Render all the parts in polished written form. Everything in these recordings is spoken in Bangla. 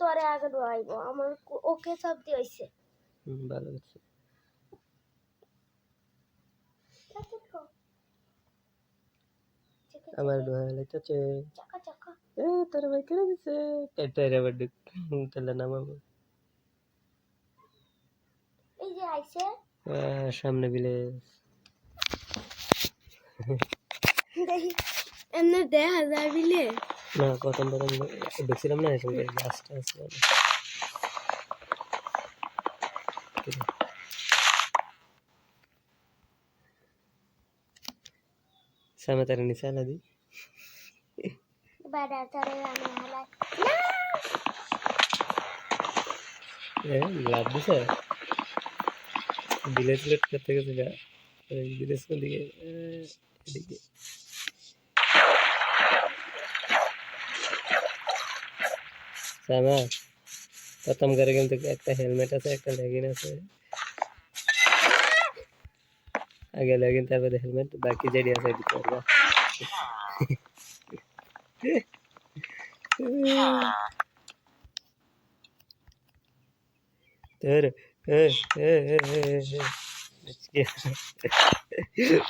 তোরে আগে ডুয়াইবো আমার ওকে সব দিয়েছে ভালো হচ্ছে আমার ডোয়া লাইতেছে চাকা চাকা এ তোর ভাই করে দিছে কেটে রে বড় তাহলে নামাবো এই যে আইছে সামনে বিলে দেখি এমনি দেখা যায় বিলে না প্রথমবার আমি দেখছিলাম না এসে লাস্টে আছে সামনে তার নিচে আলা দি বাড়া তারে আমি হালা লাভ দিছে বিলেজ লেট করতে গেছে গা বিলেজ কোন দিকে এদিকে সামা প্রথম করে কিন্তু একটা হেলমেট আছে একটা লেগিন আছে আগে লেগিন তারপরে হেলমেট বাকি যেটি আছে এটি করবা তোর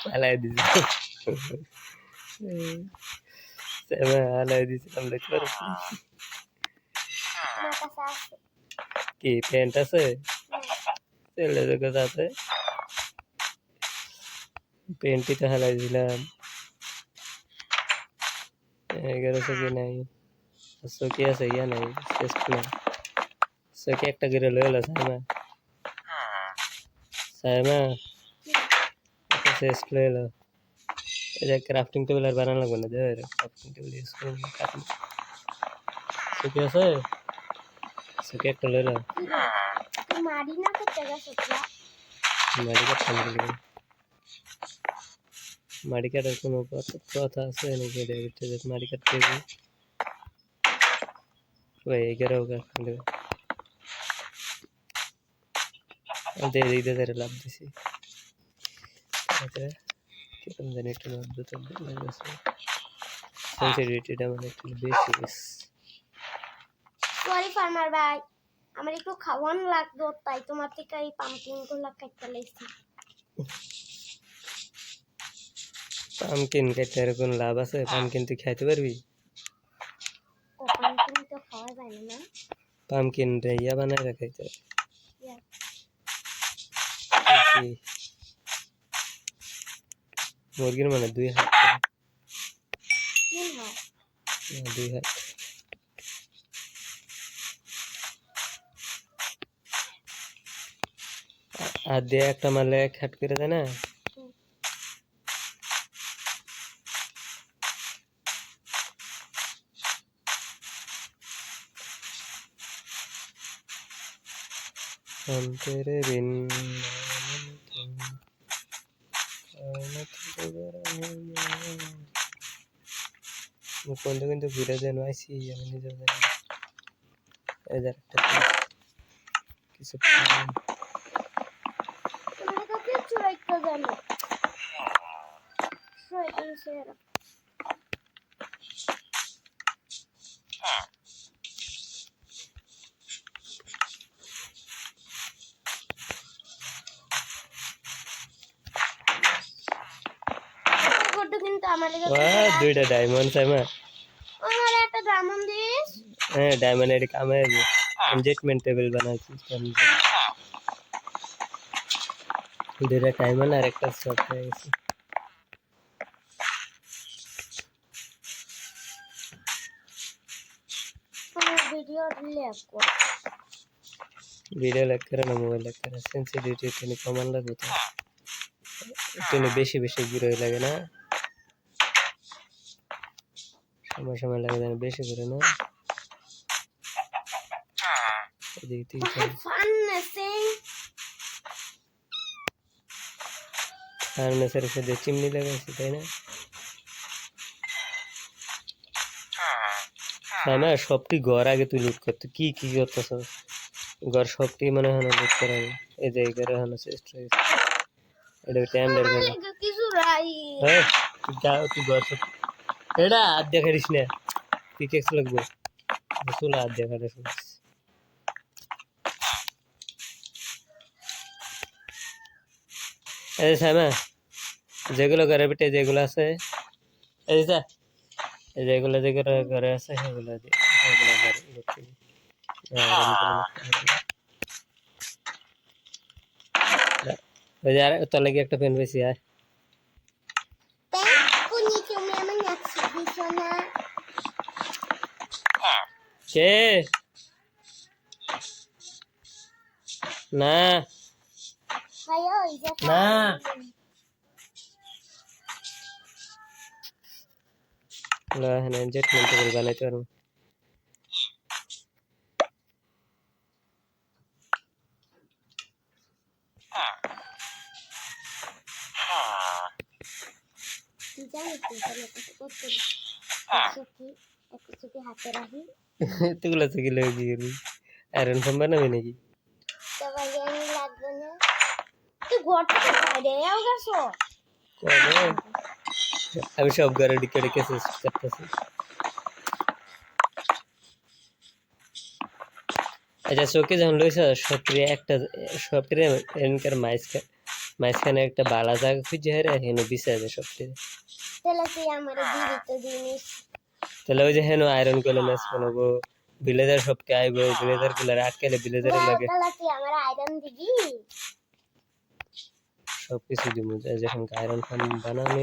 পালাই দিছি পালাই দিছিলাম দেখতে পারছি কি প্যান্ট আছে ছেলে কোথা আছে প্যান্টটি তো হালাই দিলাম 1100 কি নাই চকি আছে ইয়া নাই চেষ্ট নাই চকি একটা করে লয়ে লো সাইমা একটা চেষ্ট লয়ে লো এটা ক্রাফটিং টেবিল আর বানানো লাগবে না দেখ ক্রাফটিং টেবিল ইউজ করে কাটুন চকি আছে চকি একটা লয়ে লো মারি না করতে গেছে মারি কাটতে লাগবে মারি কাটার কোনো কথা আছে নাকি দেখতে যে মারি কাটতে হবে ওই 11 ক্রাফটিং টেবিল দে দিতে তারে লাভ দিছি আচ্ছা কিরকম জানি একটু অদ্ভুত লাগছে সেন্সিটিভিটিটা মানে একটু বেশি সরি ফার্মার ভাই আমার একটু খাওয়ান লাগতো তাই তোমার থেকে এই পাম্পকিন গুলো কাটতে লাইছি পামকিন খাইতে আর কোনো লাভ আছে পামকিন তুই খাইতে পারবি ও পাম্পকিন তো খাওয়া যায় না পামকিন রে ইয়া বানায় রাখাইতে মুরগির মানে 2 হাত কি হয় 2 হাত আর দিয়ে একটা মারলে 1 হাত করে দেয় না हम तेरे बिन কোন কিন্তু ঘুরে যেন আইসি আমি নিজেও জানি এই যে একটা কিছু তুমি তো কিছু রাখতে জানো শয়তান ছেড়া কিন্তু আমার লাগে দুইটা ডায়মন্ড সাইমা আমার একটা ডায়মন্ড দিস হ্যাঁ ডায়মন্ড এর কামে এনজেটমেন্ট টেবিল বানাইছি দুইটা ডায়মন্ড আর একটা শর্ট হয়ে গেছে ভিডিও লেক করে না মোবাইল লেক করে সেন্সিটিভিটি একটু কমান লাগবে তো একটু বেশি বেশি ঘুরে লাগে না সময় লাগে না বেশি করে না এদিকে ফার্নেসের সাথে চিমনি লাগাইছি তাই না না সবটি ঘর আগে তুই লুট করতে কি কি করতেছ ঘর সবটি মনে হয় লুট করা এই যে ঘরে হলো চেষ্টা এটা টাইম বের করে কিছু রাই হ্যাঁ যাও তুই ঘর সব এটা হাত দেখারিস না পিকেক্স লাগবে চলে হাত দেখারিস এই সামা যেগুলো ঘরে বেটে যেগুলো আছে এই যা যেগুলো যেগুলো ঘরে আছে সেগুলো সেগুলো ঘরে ওই যে আর তোর লাগে একটা পেন পেয়েছি আর Kuনি তুমি আমার নাচি দিছো না কে না ভাইয়া ওই যে না লা হ্যাঁ এনজয়মেন্ট করে বানাইতে পারবো জানি তো তাহলে কত কষ্ট একটু কি হাতে রাখি এতগুলো থেকে লেগে গেলি আয়রন ফোন বানাবি নাকি তো ভাইয়া আমি লাগবে না তুই ঘর থেকে বাইরে আও গেছো কবে আমি সব ঘরে ঢুকে ঢুকে শেষ করতেছি আচ্ছা চোখে যখন লইছ সক্রিয় একটা সক্রিয় এনকার মাইসখানে একটা বালা জায়গা খুঁজে হারে হেন বিছাই যায় সক্রিয় তাহলে তুই আমার দিদি তো জিনিস তাহলে ওই যে হেন আয়রন করলে ম্যাচ বানাবো বিলেজার সবকে আইবো বিলেজার গুলো আটকালে বিলেজারের লাগে তাহলে তুই আমার আয়রন দিবি সবকিছু দিব যখন আয়রন ফান বানানি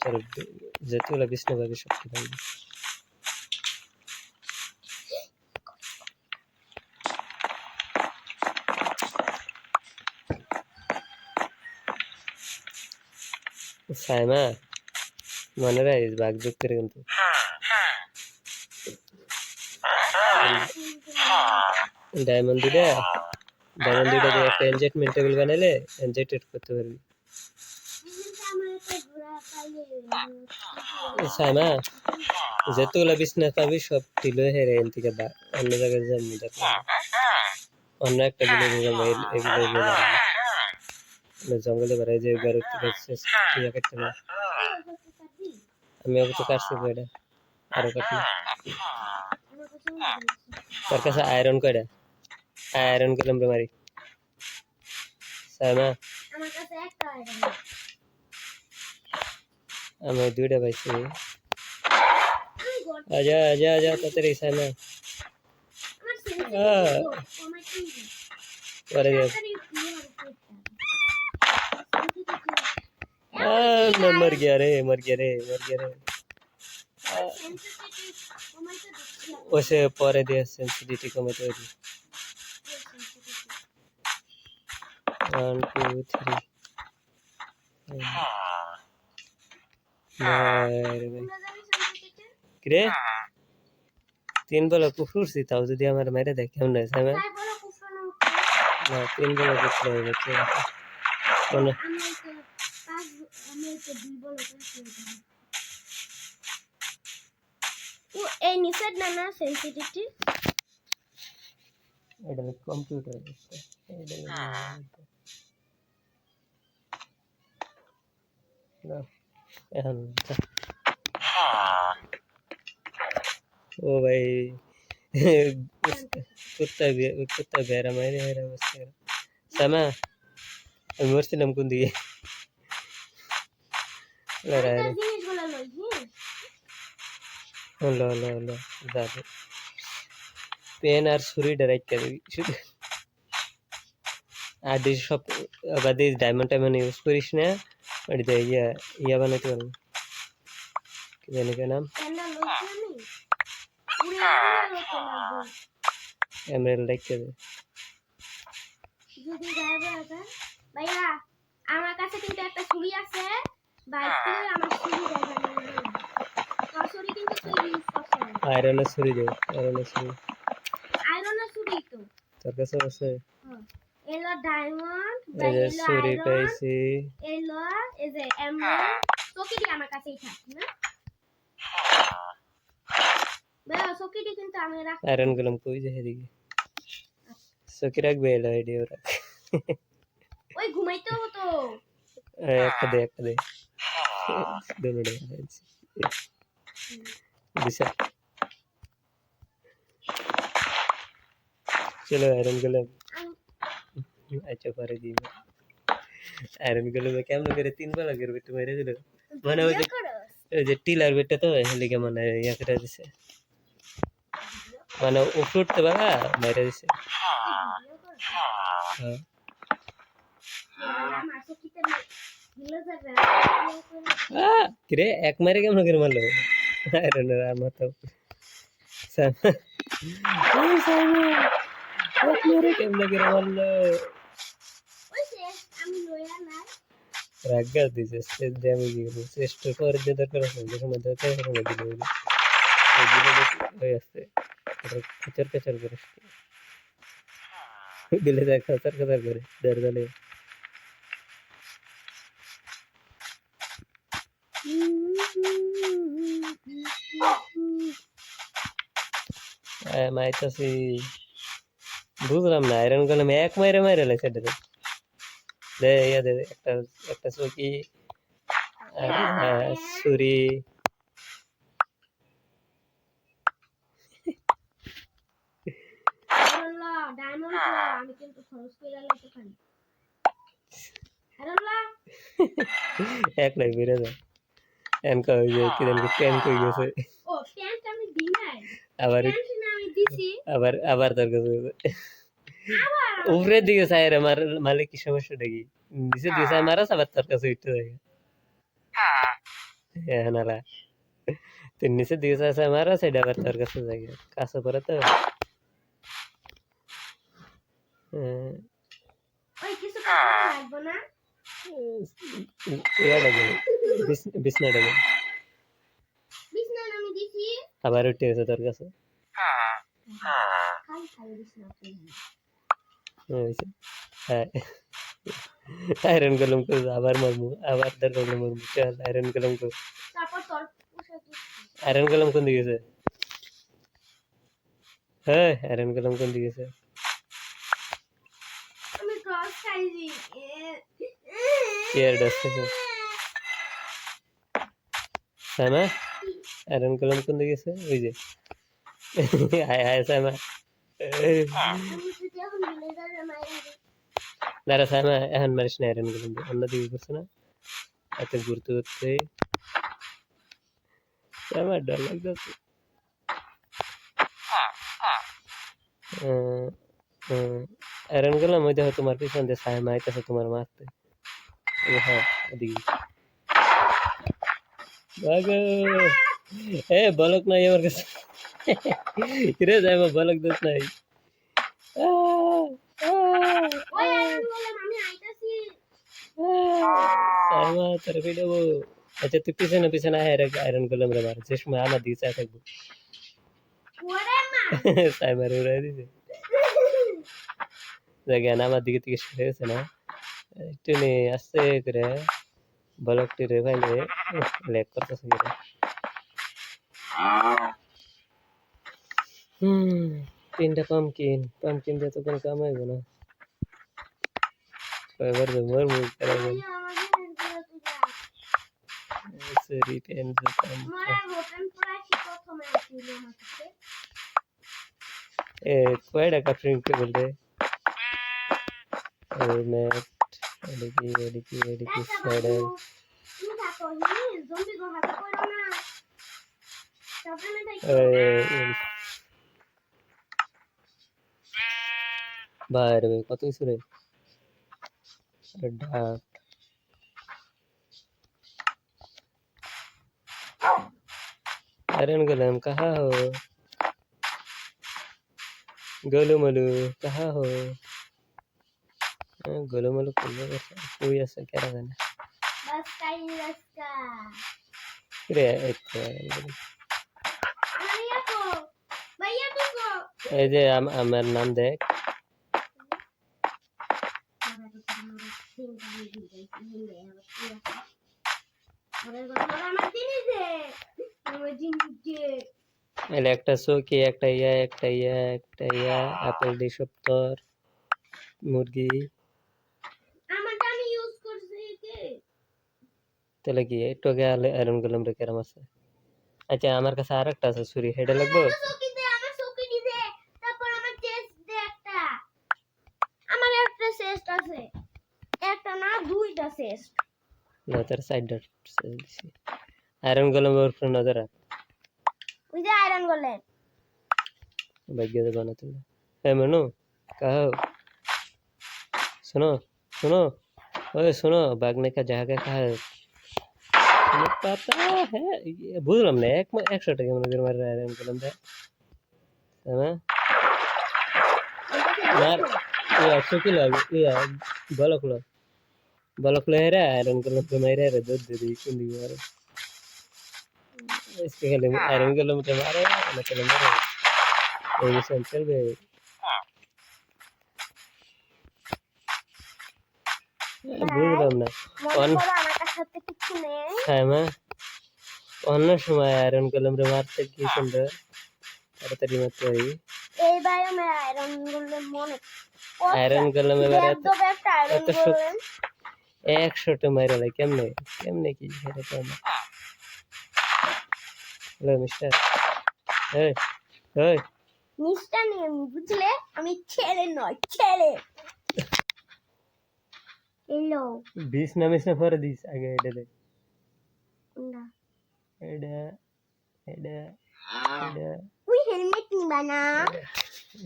তোর যেগুলো বিষ্ণু ভাবি সব কিছু পাইবি সাইমা মনে রাখিস বাঘ যোগ করে কিন্তু ডায়মন্ড দুইটা দিয়ে একটা এনজেটমেন্ট টেবিল বানাইলে এনজেটেড করতে পারবি সাইমা যেতগুলো বিজনেস পাবি সব টিলো হেরে এন থেকে অন্য জায়গায় যাবো অন্য একটা ভিলেজে যাবো এই ভিলেজে জঙ্গলে বেড়াই যে ঘর থেকে কাটতে না আমি তো কাটছি কয়টা আরো কাটলি তোর কাছে আয়রন কয়টা আয়রন করলাম রে মারি সাইমা আমার কাছে একটা আয়রন আমি দুইটা পাইছি আজা আজা আজা তাড়াতাড়ি সাইমা পরে গেল मर गया रे वैसे परे दिया सेंसिटिविटी कमाते हो 1 2 3 रे 3 বলা কুফর সি তাও যদি আমার মেরে দেখ কেমন হয় সামনে না 3 বলা কুফর হয়ে গেছে কোন ও এই নিচের না সেনসিটিভিটি এটা কম্পিউটার এটা এখন ও ভাই कुत्ता बेरा मारे है बस सामा আমি মরছিলাম কোন দিকে লড়াই জিনিসগুলো লই লো লো লো যাবে পেন আর ছুরি ডাইরেক্ট করে শুধু আর দিস সব বাদে ডায়মন্ড ইউজ করিস না আর দে ইয়া বানাইতে পারবি কি জানি কি নাম এমরাল্ড দেখতে দে যদি যাবে আছে ভাইয়া আমার কাছে কিন্তু একটা ছুরি আছে বাইক থেকে আমার ছুরি দেখানো তো ছুরি কিন্তু তুই ইউজ করছ আয়রনের ছুরি দে আয়রনের ছুরি তো তোর কাছে আছে এলো ডায়মন্ড এই যে ছুরি পাইছি এলো এই যে এমরাল্ড সকিটি আমার কাছেই থাকে না ভাইয়া সকিটি কিন্তু আমি রাখ আয়রন গলম কই যে এদিকে সকি রাখবে এলো আইডিয়া রাখ ওই ঘুমাইতে হতো একটা দে दोनों दे दिशा चलो आयरन गलम अच्छा पर दी আয়রন গুলো কেমন করে 3 ব্লকের বেট মেরে দিল মানে ওই যে ভিডিও করো ওই যে টিলার বেটটা তো হেলিকে মানে ইয়া করে দিছে মানে ও ফুটতে বাবা মেরে দিছে ভিডিও করো হ্যাঁ। আমার চোখে দিলে যাবে কিরে এক মারে কেমন করে মারলো আয়রন আমার তো সামা এক মারে কেমন করে মারলো ওই শেষ আমি লইয়া নাই রাগা দিছে স্টেজ ড্যামেজ গেল চেষ্ট করে যে দরকার আছে যে সময় দরকার আছে সময় দিল ওই দিলে ওই আছে কচর কচর করে দিলে দেখ কচর কচর করে দর দলে মাইতাছি বুঝলাম না আয়রন কলম এক মাইরে মাইরে লেছে দে দে ইয়া দে একটা একটা চৌকি আর ছুরি ডায়মন্ড আমি কিন্তু খরচ করে লাইতে পারি আরে এক লাই বেরে যা এন কই যে কি দেন প্যান কই গেছে ও প্যান্ট আমি দিই নাই আবার প্যান্ট না আমি দিছি আবার আবার তোর কাছে আবার উপরের দিকে চাই রে মার মালিক কি সমস্যা দেখি নিচে দিকে চাই মারাস আবার তোর কাছে উঠতে যায় হ্যাঁ নালা তুই নিচের দিকে চাই মারাস এটা আবার তোর কাছে যায় কাছে পরে তো ওই কিছু টাকা লাগবে না ইয়াটা গেল বিছনাটা গেল বিছনা আমি দিছি আবার উঠে গেছে তোর কাছে খালি খালি বিছনা হয়েছে হ্যাঁ আয়রন কলম করে আবার মারমু আবার দরকার হলে মারমু চল আয়রন কলম কর তারপর তোর পোশাক আয়রন কলম কোন দিকে গেছে হ্যাঁ আয়রন কলম কোন দিকে গেছে আমি ক্রস খাইছি কেয়ার ডাসছে সামা আয়রন কলম কোন দিকে গেছে ওই যে হায় হায় সামা আমি যদি এখন ভুলে যাবে মায়ের দাঁড়া সামা এখন মারিস না আয়রন কলম অন্য দিকে করছে না এত ঘুরতে ঘুরতে আমার ডর লাগতেছে আয়রন কলম ওই দেখো তোমার পিছন দিয়ে সামা আইতেছে তোমার মারতে হ্যাঁ ওদিকে ভাগো এ বলক নাই আমার কাছে রে যাই বলক দোস নাই ওই আমি বললাম আমি আইতাছি সাইমা তোর ভিডিও আচ্ছা তুই পিছনে পিছনে আয়রন করলাম রে মার যে সময় আমার দিকে চাই থাকবো ওরে মা সাইমার উড়াই দিছে দেখেন আমার দিকে থেকে সরে গেছে না একটু নে আস্তে করে বলকটি রে ভাইলে লেক করতেছে করে তিনটা পামকিন পামকিন দিয়ে তো কোনো কাম হইব না কয়বার মোর মুখ করাবো সরি পেন এ কয়টা কাফরিং টেবিল রে নেট এদিকে সাইডে বাইরে কত কিছু রে ডাক आयरन गोलम कहाँ हो गोलू मोलू कहाँ हो गोलू मोलू कोई ऐसा क्या रहा है बस काई रस्का रे भैया को ए जे আমার নাম দেখ এলে একটা চৌকি একটা ইয়া আপেল দি সপ্তর মুরগি আমারটা আমি ইউজ করছি কি তাহলে কি একটু আগে আয়রন গোলাম রে কেরাম আছে আচ্ছা আমার কাছে আরেকটা আছে ছুরি হেডে লাগবে আমার চৌকি দিতে তারপর আমার চেস্ট দে একটা আমার একটা চেস্ট আছে একটা না দুই টেস্ট না তার সাইড ডট দিছি আয়রন গোলেম ওর ফ্রেন্ড নজর ওই যে আয়রন গোলেম भाग्य से बना तुमने है मनु कहो सुनो सुनो ओए सुनो भागने का जगह कहाँ है तुम्हें पता है ये भूल हमने एक शॉट है मैंने मार रहा है इनको लंबे है ना यार ये 100 किलो ये बलक ले रहा है आयरन को लंबे मार रहा है दूध दे दी कुंडी मार इसके लिए आयरन को लंबे मारे ना चलो मारे ये सेंटर पे বুঝলাম না মনে করো আমার কাছে হাতে কিছু নেই হ্যাঁ মা অন্য সময় আয়রন কলমরে মারতে কি সুন্দর তাড়াতাড়ি মারতে পারি এই বায়োমে আয়রন গোলেম মনে আয়রন কলম এবারে তো একটা আয়রন এত শক্তি গোলেম 100টা মাইরা কেমনে কেমনে কি সেটা তো না হ্যালো মিস্টার এই এই মিস্টার নেম বুঝলে আমি ছেলে নয় ছেলে হ্যালো 20 নামিস না পরে দিস আগে এটা দে না এটা এটা এটা ওই হেলমেট নিবা না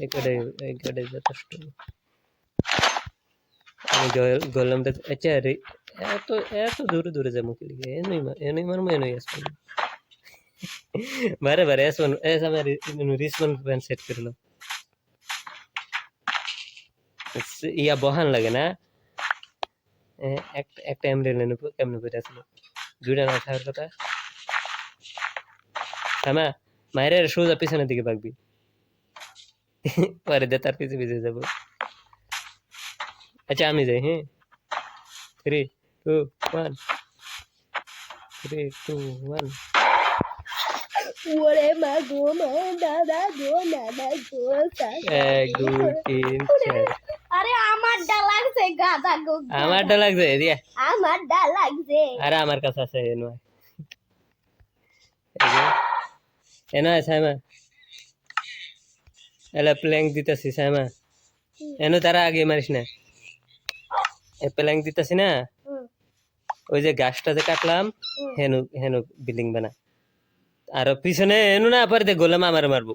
একাডে যথেষ্ট আমি গোলাম দেখ আচ্ছা রে এত দূরে দূরে যাবো কি লিখে এনই মারমু এনই আসবো বারে বারে ऐसा मैं रिस्पॉन्स पेन सेट कर लो या बहान लगे ना एक टाइम ले लेने को केमने पड़े আসলে জুড়ে না থাকার কথা সামা মায়ের সোজা পিছনের দিকে ভাগবি পরে দে তার পিছে পিছে যাব আচ্ছা আমি যাই হ্যাঁ 3 2 1 3 2 1 ওরে মা গো মা দাদা গো নানা গো এক দুই তিন চার আরে আমারটা লাগছে গাদা গো আমারটা লাগছে দিয়া আমারটা লাগছে আরে আমার কাছে আছে এনো এনো সাইমা এলা প্ল্যাঙ্ক দিতেছি সাইমা এনো তারা আগে মারিস না এ প্ল্যাঙ্ক দিতেছি না ওই যে গাছটা যে কাটলাম হেনু হেনু বিল্ডিং বানা আর পিছনে এনু না পরে দে গোলাম আমার মারবো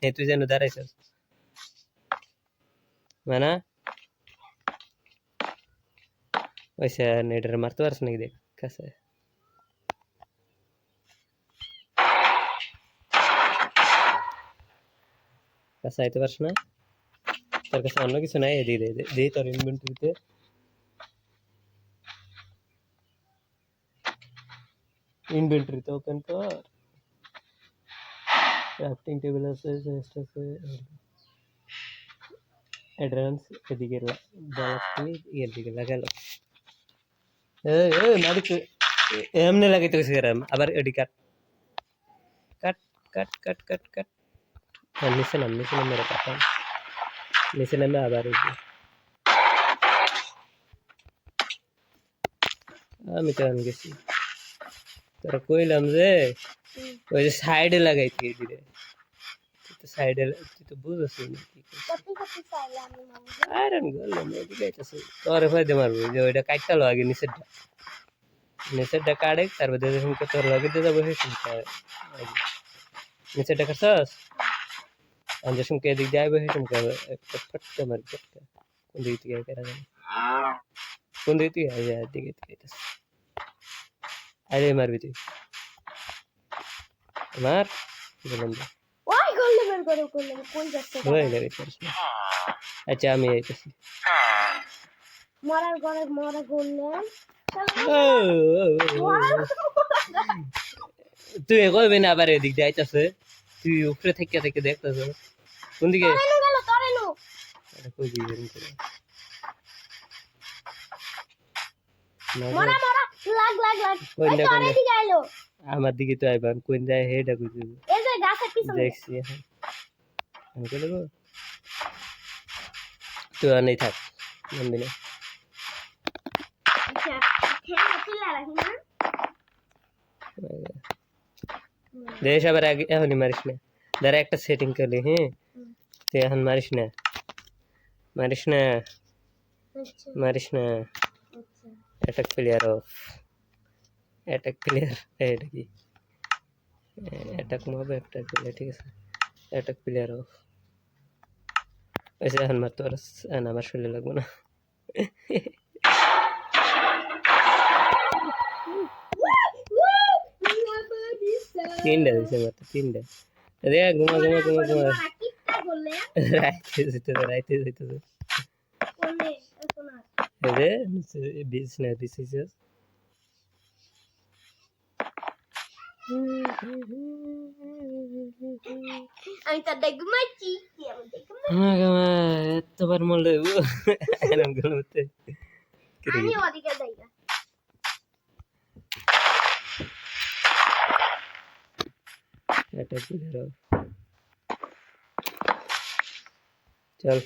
এই তুই যেন দাঁড়াইছিস মানা ওইসে নেডারে মারতে পারছ নাকি দেখ কাছে কাছে আইতে পারছ না তোর কাছে অন্য কিছু নাই দিয়ে দে দে তোর ইনভেন্টরিতে ইনভেন্টরিতে ওপেন কর ক্রাফটিং টেবিল আছে চেস্ট আছে অ্যাডভান্স এদিকে বলকটি এদিকে লাগালো এই এই মারিক এমনি লাগাইতে কইছে গরাম আবার এডি কাট কাট কাট কাট কাট কাট নিচে নাম মেরে কাটা নিচে নামে আবার এদিকে আমি তো আন গেছি তোরা কইলাম যে ওই যে সাইডে লাগাইতে দিরে তুই তো সাইডে তুই তো বুঝছিস না কি কপি কপি চাইলে আমি মামু আয়রন গোলেম এদিকে আইতাছে তোরে ফাইদে মারবো যে ওইটা কাটতালো আগে নিচেরটা কাটে তারপর দেখে শুনকে তোর লগে দিয়ে যাবো শুনকে নিচেরটা কাটছস আমি শুনকে এদিক যাইবো শুনকে একটা ফটকে মারি ফটকে কোন দিক থেকে কেরা জানি কোন দিক থেকে আই যায় দিকে আইতাছে আরে মারবি তুই মার গোলেম ওই গোলেমের করে গোলেম কোন যাচ্ছে হয়ে গেছে প্রশ্ন আচ্ছা আমি আইতাছি মরার ঘরে মরা গোলেম তুই কইবি না আবার এদিক দিয়ে আইতাছে তুই উপরে থেকে থেকে দেখতেছ কোন দিকে তরেনু কই দিবেন করে মরা মরা লাগ লাগ লাগ কোন ওই দিকে তরে দিকে আইলো আমার দিকে তো আইবান কোন যায় হেডা কই দিব এই যে গাছের পিছনে দেখছি এখন আমি কই দেব তুই আর নেই থাক নামবি না আচ্ছা খেলা পিলা রাখি না দেশ আবার আগে এখনই মারিস না দাঁড়া একটা সেটিং করলি হ্যাঁ তুই এখন মারিস না মারিস না আচ্ছা মারিস না আচ্ছা attack player of, attack player এটা কি অ্যাটাক মব অ্যাটাক প্লেয়ার, ঠিক আছে অ্যাটাক প্লেয়ার অফ। এসে এখন মারতে পারস না, আমার শরীরে লাগবে না। তিনটা দিছে মাত্র, তিনটা। রে ঘুমা ঘুমা ঘুমা ঘুমা, রাইতে যেতেছে, রাইতে যেতেছে। রে বিচ না দিছে। আমি তো দেখমাইছি এতবার মরলে এরম গুলোতে আমি ওদিকে যাই না। এটা কি ধরো, চল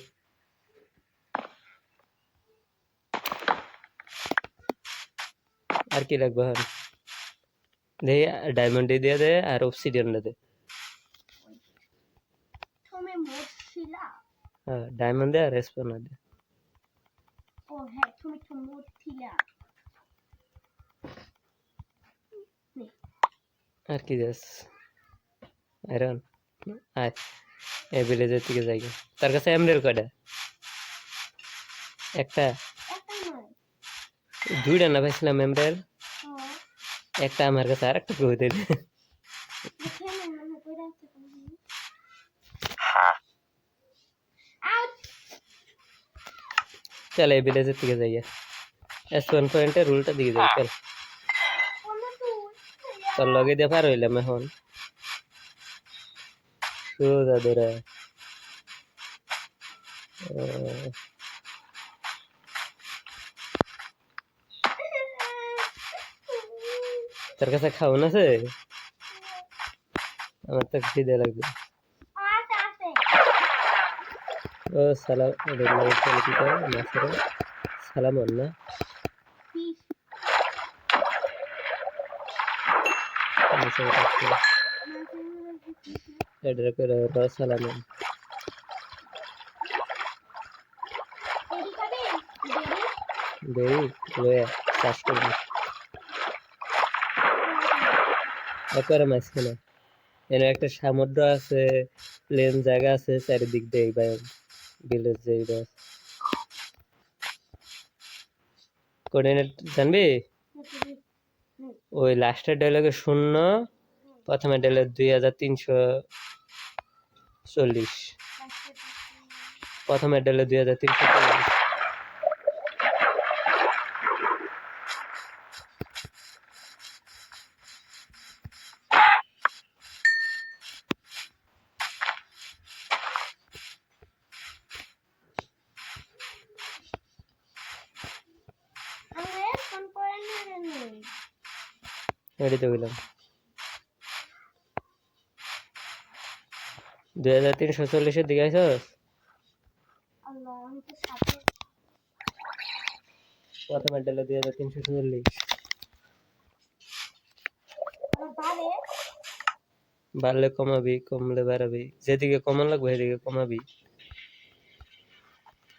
আর কি লাগবে এখন, দে ডায়মন্ড দিয়ে দে আর অবসিডিয়ান দে। তুমি মরছিলা? হ্যাঁ ডায়মন্ড দে আর স্পোনার দে। ও হ্যাঁ, তুমি তো মরছিলা। আর কি দেস আয়রন, আয় এই ভিলেজের দিকে যাই। তার কাছে এমরেল কয়টা? একটা, একটা নয়, দুইটা না পাইছিলাম এমরেল, ও একটা আমার কাছে আর একটা কই দে। দেখে মনে করে আছে তুমি। আউট। চল এই ভিলেজের দিকে যাই, S1 পয়েন্টের রুলটা দিকে যাই। চল কোন তুই? তোর লগে দিয়ে পার হইলাম এখন সোজা ধরে। তোর কাছে খাওন আছে? আমার তো খিদে লাগবে। আচ্ছা আছে। ও সালাম, সালাম না ফিশ। সালাম এডি খাবে? এডি? দেই লয়ে চাষ করবি একবারে মাঝখানে। এর একটা সমুদ্র আছে, প্লেন জায়গা আছে চারিদিক দিয়ে, ভাই ভিলেজ যেটা কোঅর্ডিনেট জানবি? ওই লাস্টের ডায়লগে 0, প্রথমে ডায়লগ 2340, প্রথমে ডায়লগ 2340। আরে কোন পয়েন্ট নেই? এটাই তো বললাম 2340-এর দিকে আইছস? আল্লাহ, আমি তো সাথে প্রথমে ডায়লগ 2340। আমার বারে বাড়লে কমাবি, কমলে বাড়াবি, যেদিকে কমান লাগবে সেদিকে কমাবি।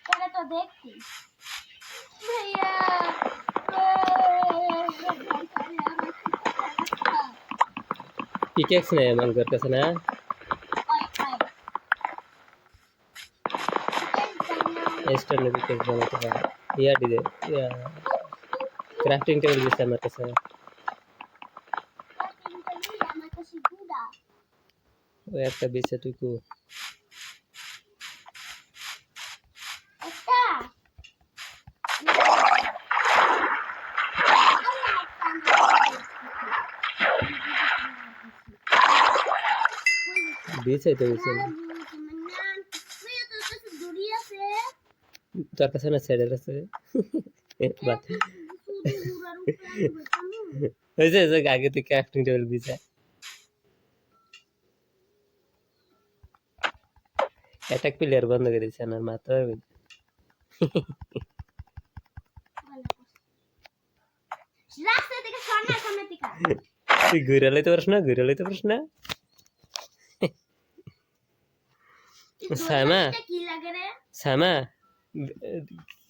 পরে তো দেখছি ভাইয়া। পিকেক্স নেই আমার কাছে না? স্টারলে পিকেক্স বানাতে পারে। ইয়া দিদে, ইয়া ক্রাফটিং টেবিল দিছে আমার কাছে। ওই একটা বিছে টুকু দিছে তো দিছে। তোর কাছে না ছেড়ে আছে হয়েছে যে আগে তুই ক্রাফটিং টেবিল দিছে। অ্যাটাক প্লেয়ার বন্ধ করে দিছে না, মারতে পারবি না। তুই ঘুরে লইতে পারিস না, ঘুরে লইতে পারিস না। সামা সামা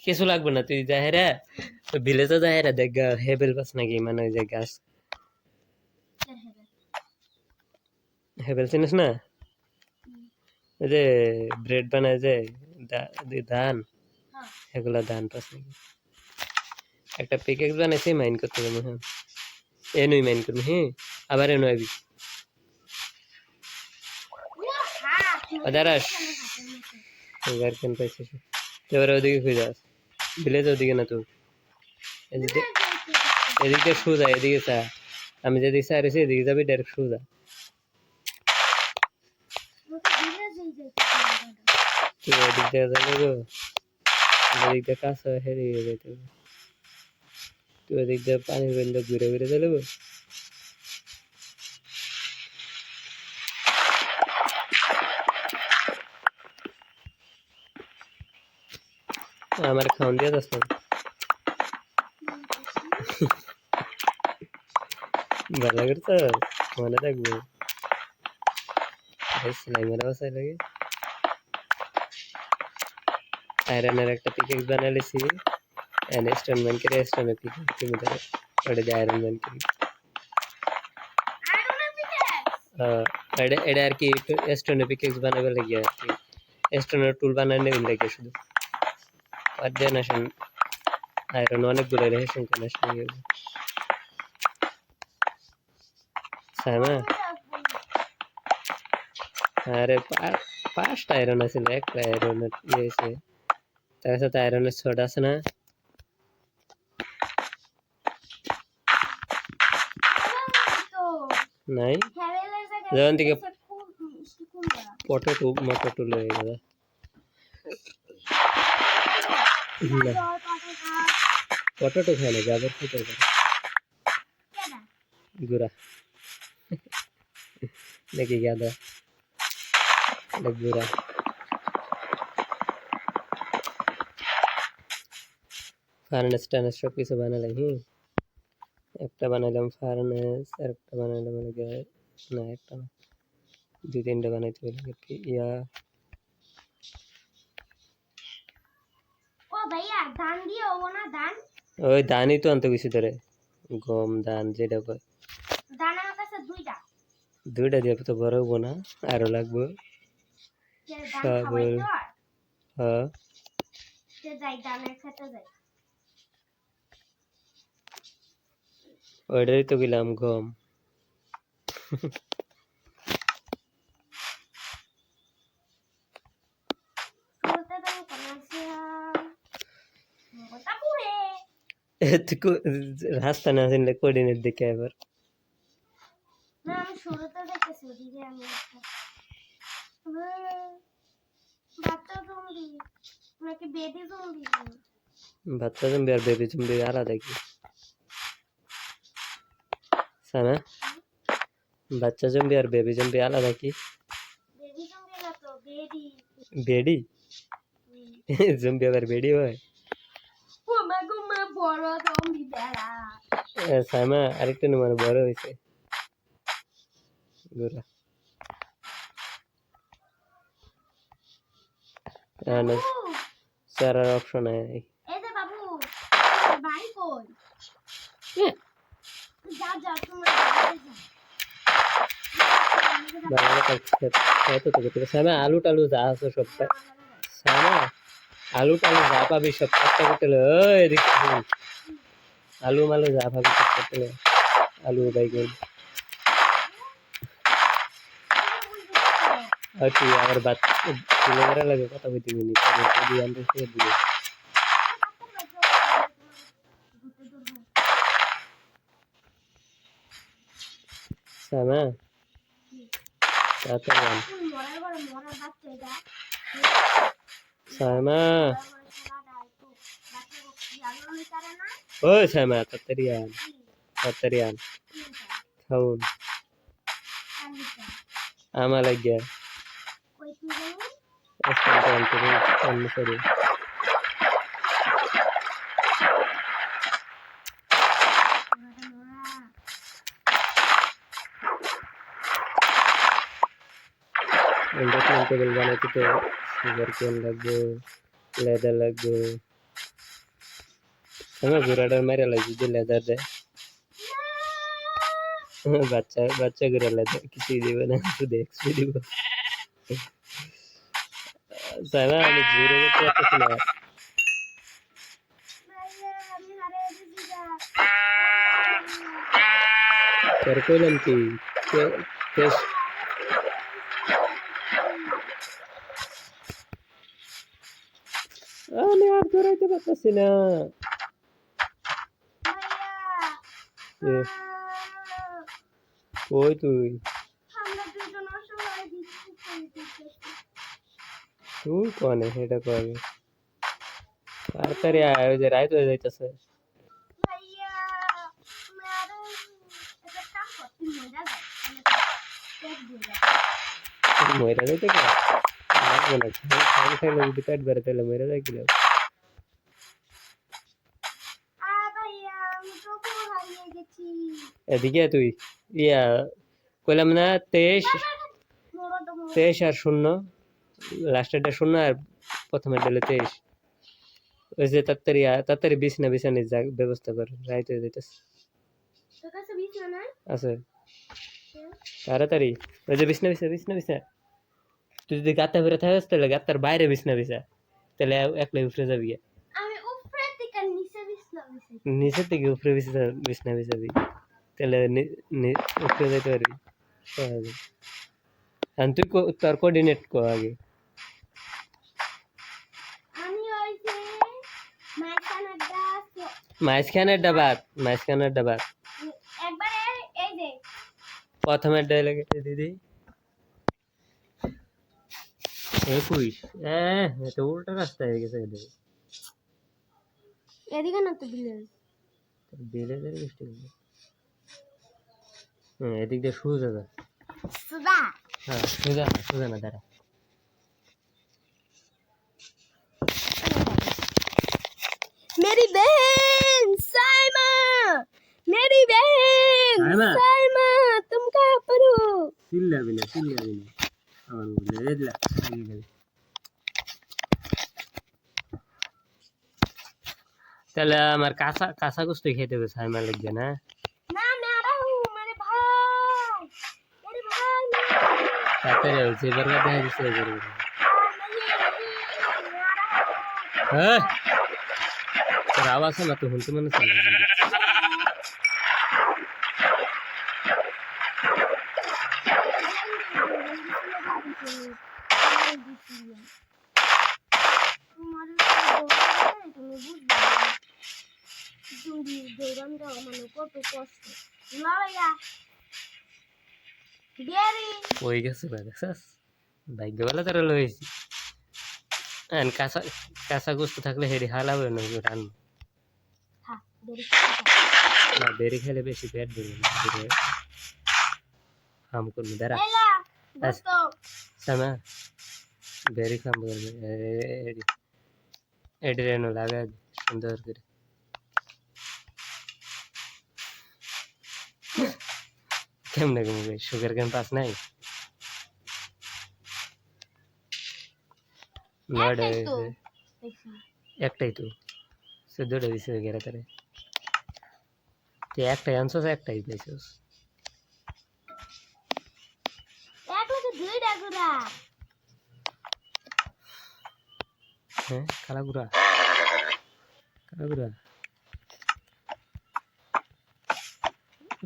কিছু লাগবে না, তুই যা হেরা ভিলেজে যা হেরা দেখ গা হেবেল পাস নাকি, মানে ওই যে গাছ হেবেল চিনিস না, ওই যে ব্রেড বানায় যে ধান, এগুলা ধান পাস নাকি। একটা পিকেক্স বানাইছি, মাইন করতে যাবো। হ্যাঁ এনুই মাইন করবি, হ্যাঁ আবার এনু আবি দাঁড়াস, এবার কেন পাইছিস এবার ওদিকে খুঁজে যাস, ভিলেজ ওদিকে না তো, এদিকে এদিকে সোজা, এদিকে চা, আমি যেদিকে চা রয়েছি এদিকে যাবি ডাইরেক্ট সোজা। তুই ওদিক দিয়ে যাবে গো, ওদিক দিয়ে কাছে হেরিয়ে যেতে হবে, তুই ওদিক দিয়ে পানি বেললে ঘুরে ঘুরে চলে গো। আমার খাওয়ান দিয়ে যাস না, ভালো করতো মনে থাকবো, স্লাইমের বাসায় লাগে। আয়রনের একটা পিকেক্স বানাইছি, স্টোন ম্যান করে স্টোনের পিকেক্স তুমি ধরো, ওটা দিয়ে আয়রন ম্যান করি। এটা আর কি স্টোনের পিকেক্স বানাবে লাগে আর কি, স্টোনের টুল বানানো লাগে শুধু, আর দেন আসেন আয়রন অনেকগুলো রেখে কেন আসেন সামা। আরে পাঁচটা আয়রন আছে, একটা আয়রনের ইয়ে আছে, তার সাথে আয়রনের ছোট আছে না, নাই যেমন থেকে পটেটো মটেটো লয়ে গেল পটেটো খায় না, গাজর খেতে পারে গুড়া নাকি গাদা, গুড়া। ফার্নেস টার্নেস সব কিছু বানালাম, একটা বানাইলাম ফার্নেস, আর একটা বানাইলাম না একটা না, দুই তিনটা বানাইতে পারি ইয়া। ওই ধানই তো আনতে গেছি ধরে, গম ধান যেটা কয়, দুইটা দিয়ে তো বড় হবো না, আরো লাগবে সব। হ্যাঁ ওইটাই তো গেলাম গম। রাস্তা না চিনলে কোঅর্ডিনেট দেখে এবার বাচ্চা জম্বি আর বেবি জম্বি আলাদা কি সানা, বাচ্চা জম্বি আর বেবি জম্বি আলাদা কি? বেডি জম্বি আবার বেডি হয়? সাইমা আরেকটা মানে বড় হয়েছে গোরা, চারার অপশন আছে। আলু টালু যা আছে সব আলু টালু যা পাবি সব কাটতে কাটতে আলু মালু যা পাবি সব কাটতে, আলু বাইগন আর কি আবার বাচ্চা লাগে কথা বলতে গেলি দিবে সামা সামা ওই সামা তাড়াতাড়ি আন খাউন আমার লাগিয়া টেবিল বানাইতে তো সুগার কেন লাগবে, লেদার লাগবে, আমার ঘোড়াটার মেরে লাগছে যে লেদার দেয় বাচ্চা বাচ্চা ঘোড়া লেদার কিছুই দিবে না শুধু এক্সপি দিব সাইমা আমি জোরে করতে পারতেছি না ভাইয়া আমি হারিয়ে গেছি গা। তোর কইলাম কি টেস্ট আমি আর দৌড়াইতে পারতেছি না ভাইয়া এ, কই তুই আমরা দুজন অসহায় দিচ্ছি তুই কনে সেটা কবে তাড়াতাড়ি আয় ওই যে রাইত হয়ে যাইতেছে ভাইয়া মেরে এটা কাম করতে মজা যায় পেট দিয়ে যায় মরে যাইতে কে লাগবে না খাই খাইলে যদি পেট বেড়ে তাহলে মরে যায় কি লাগবে ভাইয়া আমি তো পুরো হারিয়ে গেছি এদিকে তুই ইয়া কইলাম না 23 মোরো তো মোরো 23 আর 0 লাস্টেরটা 0 আর প্রথমের ডেলে 23 ওই যে তাড়াতাড়ি বিছানির ব্যবস্থা কর রাইত হয়ে যাইতেছে তোর কাছে বিছানা নাই আছে তাড়াতাড়ি ওই যে বিছনা তুই যদি গাত্তা ভরে থাকিস তাহলে গাত্তার বাইরে বিছনা তাহলে একলাই উপরে যাবি গিয়া। আমি উপরে থেকে নিচে বিছানা বিছাই নিচের থেকে উপরে বিছনা বিছাবি তাহলে উপরে যাইতে পারবি সহজে আর তুই তোর কোঅর্ডিনেট কর আগে আমি ওই যে মাঝখানের ডাবাত একবারে এই যে প্রথমের ডায়লগ দিদি 21 এটা উল্টা রাস্তা হয়ে গেছে এদিকে না তো বিলেজ বিলেজের বৃষ্টি এদিক দিয়ে সোজা যা সুদা হ্যাঁ সোজা না দাঁড়া मेरी बहन साइमा मेरी बहन साइमा। साइमा तुम कहाँ पर हो চিল্লাবি না আমার বলে এদলা তাহলে আমার কাঁচা গোস্ত খেতে হবে সাইমা লাগবে না ना मैं आ रहा हूँ मेरे भाई তাড়াতাড়ি হয়েছে এবার দেখা দিচ্ছে এবার नहीं, मैं आ रहा हूँ হ্যাঁ তোর আওয়াজ না তো শুনতে মনে চলে ওই গেছে ভাই দেখছাস ভাগ্যবেলা তারা লইছি আর কাঁচা গোস্ত থাকলে হেডি হালাবে না রান না বেরি খেলে বেশি পেট ভরবে না কাম করবি দাঁড়া সামা বেরি কাম করবে এডি রেনো লাগা সুন্দর করে কেমনে কমবে সুগার কেন পাস নাই নয়টা একটাই তো 14টা দিছে গেরা তারে তুই একটাই আনছস একটাই পেয়েছিস হ্যাঁ কালাগুড়া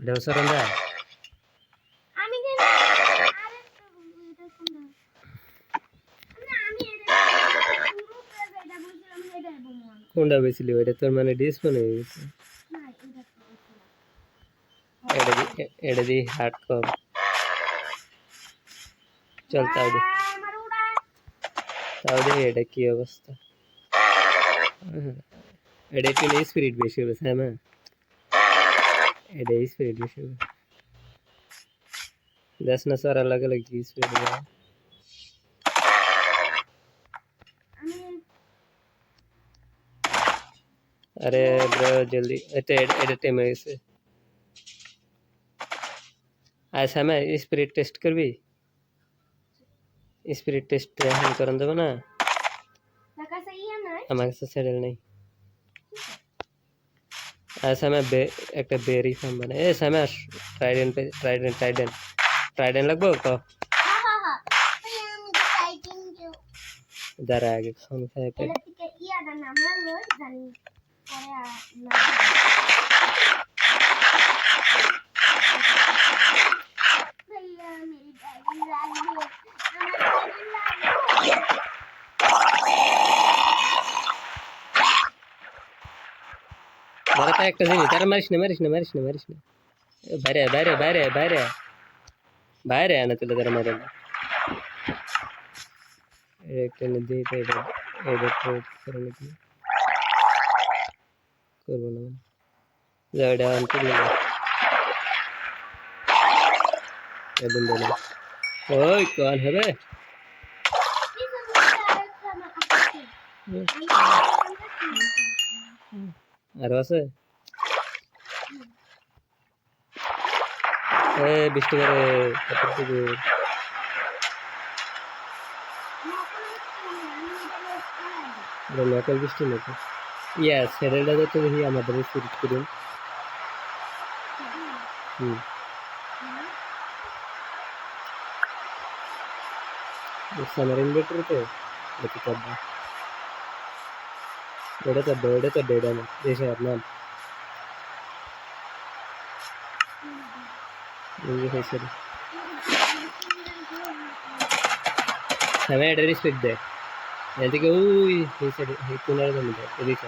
দেওসরন্দা আমি কেন কোনটা বেশিলি ওইটা তোর মানে ডিসপ্লে হয়ে গেছে এটা দি হার্ড কম চল তাও দে এটা কি অবস্থা এটা একটু স্পিরিট বেশি হবে সামা এটা স্পিরিট বেশি হবে 10 না সারা अलग अलग स्पीड है अरे ब्रो जल्दी एडिट में से ऐसा मैं स्पिरिट टेस्ट कर भी स्पिरिट टेस्ट हम करन देबो ना টাকা সही है ना हमारे से सेडल नहीं সামে একটা বেরি ফার্ম মানে এ সামে ট্রাইডেন্ট ট্রাইডেন্ট লাগবো তো হ্যাঁ হ্যাঁ হ্যাঁ আমি তো টাইপিং দিও যারা আগে সামনে এলা থেকে ইয়াটা নামে লই জানি পরে না ভাইয়া মেরি টাইপিং লাগবে আমার টাইপিং লাগবে যারা তো একটা জিনিস তারা মারিস না বাইরে আনা তুলে তারা মারে না একটা দিয়ে তো এটা তো করে নাকি করবো না যাও এটা অন করলে একদম বলে ওই কল হবে আরো আছে বৃষ্টি করে কত থেকে লোকাল বৃষ্টি নাকি ইয়া স্যারেলটা তো দেখি আমাদের সিরিজ করুন সামার ইনভার্টার তো দেখি করবো এটা তো ডেড আমার এসে আপনার সামনে এটা রিসপেক্ট দেয় এদিকে ওই এই কোনার জন্য দেয় এদিকে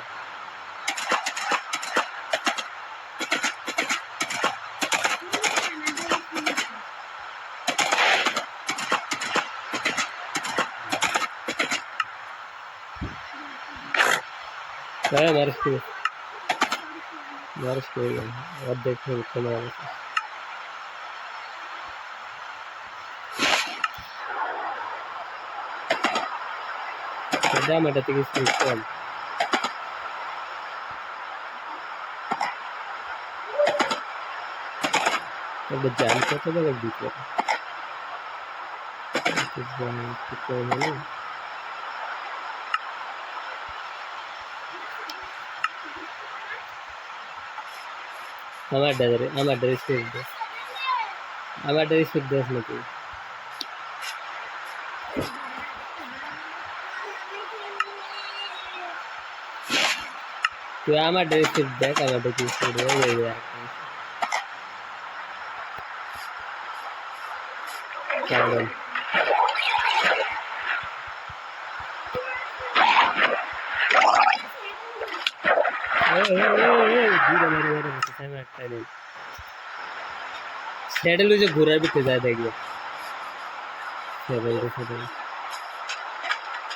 হ্যাঁ মারিস করে গেল অর্ধেক কমে গেছে দাম এটা থেকে স্পিড কম একটা জাম কত বলে দিতে আমার ড্রেস দেশ নাকি তুই আমার ড্রেস দেখ আমার ড্রেস কেমন স্যাডেল যে ঘোরার ভিতরে যায় দেখবে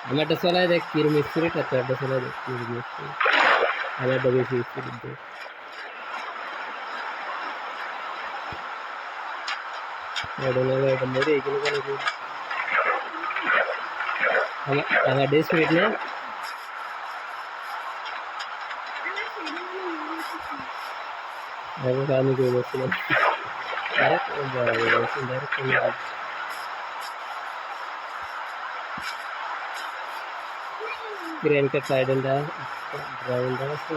আমারটা চলায় দেখ কিরম স্পিরিট আর তোরটা চলায় দেখ কিরম স্পিরিট আমারটা বেশি স্পিরিট দেখ এটা মেরে এগুলো কেন আমার ডে স্পিরিট না আমি করে বলছিলাম ग्रैंड का ट्राइडेंट ग्राउंड আছে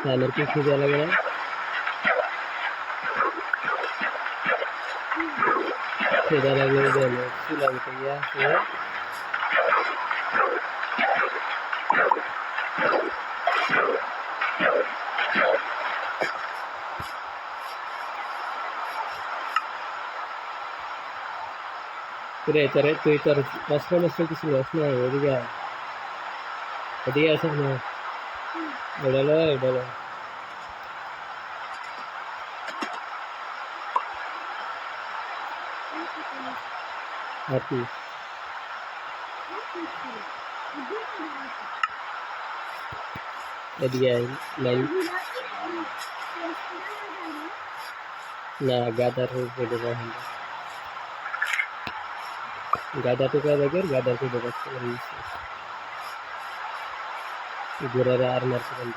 सामर की खींचा लग रहा है सीधा लगे दोनों सुलग गया है पूरे तरह तू इतर मस्त किसी रसना है दिया सब ना इडलो हैप्पी दिया लाइन ना गादर हो गया গাদা টুকা দেখে গাদাকে বকাস করে ঘোরার আর মারছে বন্ধ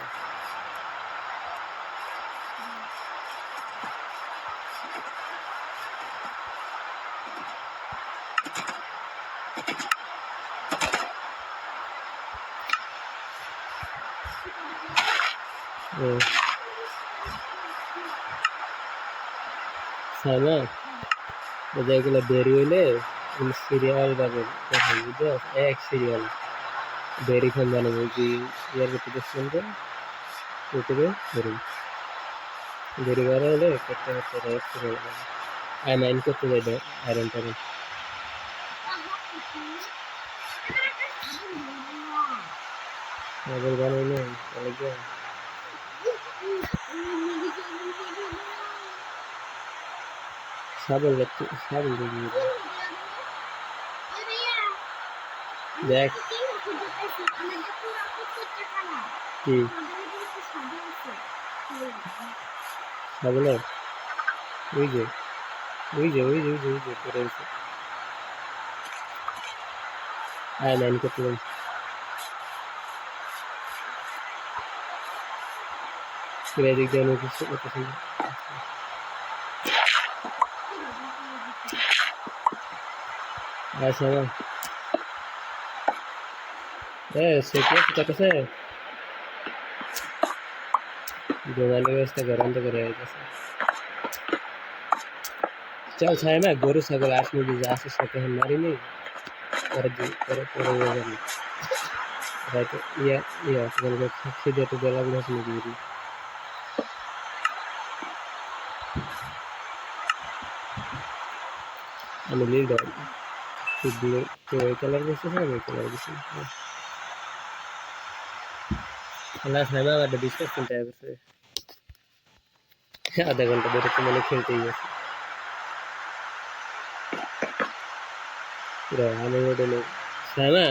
সানা যেগুলো দেরি হইলে সিরিয়াল পাবে বুঝছো এক সিরিয়াল দেরি খান জানাবো যে ইয়ার করতে দেখছিলাম তো ইউটিউবে দেরি করা হলে করতে করতে এক সিরিয়াল পাবে আই মাইন্ড করতে যাই আয়রন টাইরন আবার বানাইলে অনেক সাবল লাগছে সাবল দেখ কি সাবলে ওই যে করে আছে আয় লাইন করতে পারি দিক দিয়ে আমি কিছু করতেছি আচ্ছা সে কি করতেছে ঘুমানোর ব্যবস্থা গরম তো করে গেছে চল ছায় না গরু ছাগল আসলে যে আসিস সাথে মারিনি পরে যাবি রাইতে ইয়া খিদে তো বেলা গুলো শুনে দিবি আমি লিডার তো এই কালার গেছে না ওই কালার গেছে খেলা ছায় না একটা বিশ্বাস চিন্তা করছে আধা ঘন্টা ধরে তো মানে খেলতেই গেছে আমি ওটা ছায় না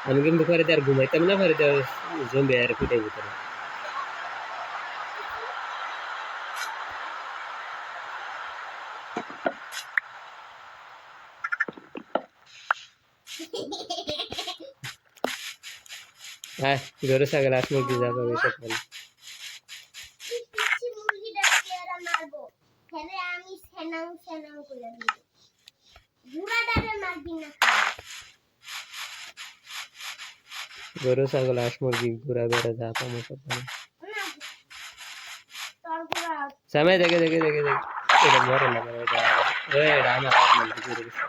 আমি কিন্তু পরে আর ঘুমাইতাম না পরে জম্বি আর পিটাই ভিতরে হ্যাঁ গরু ছাগল আস মুরগি যা পাবে সব পাবে গরু ছাগল হাঁস মুরগি ঘোরা বেড়া যা পাবো সব পাবো সামনে দেখে এটা মরে না মানে এটা আমার আর মধ্যে করে গেছে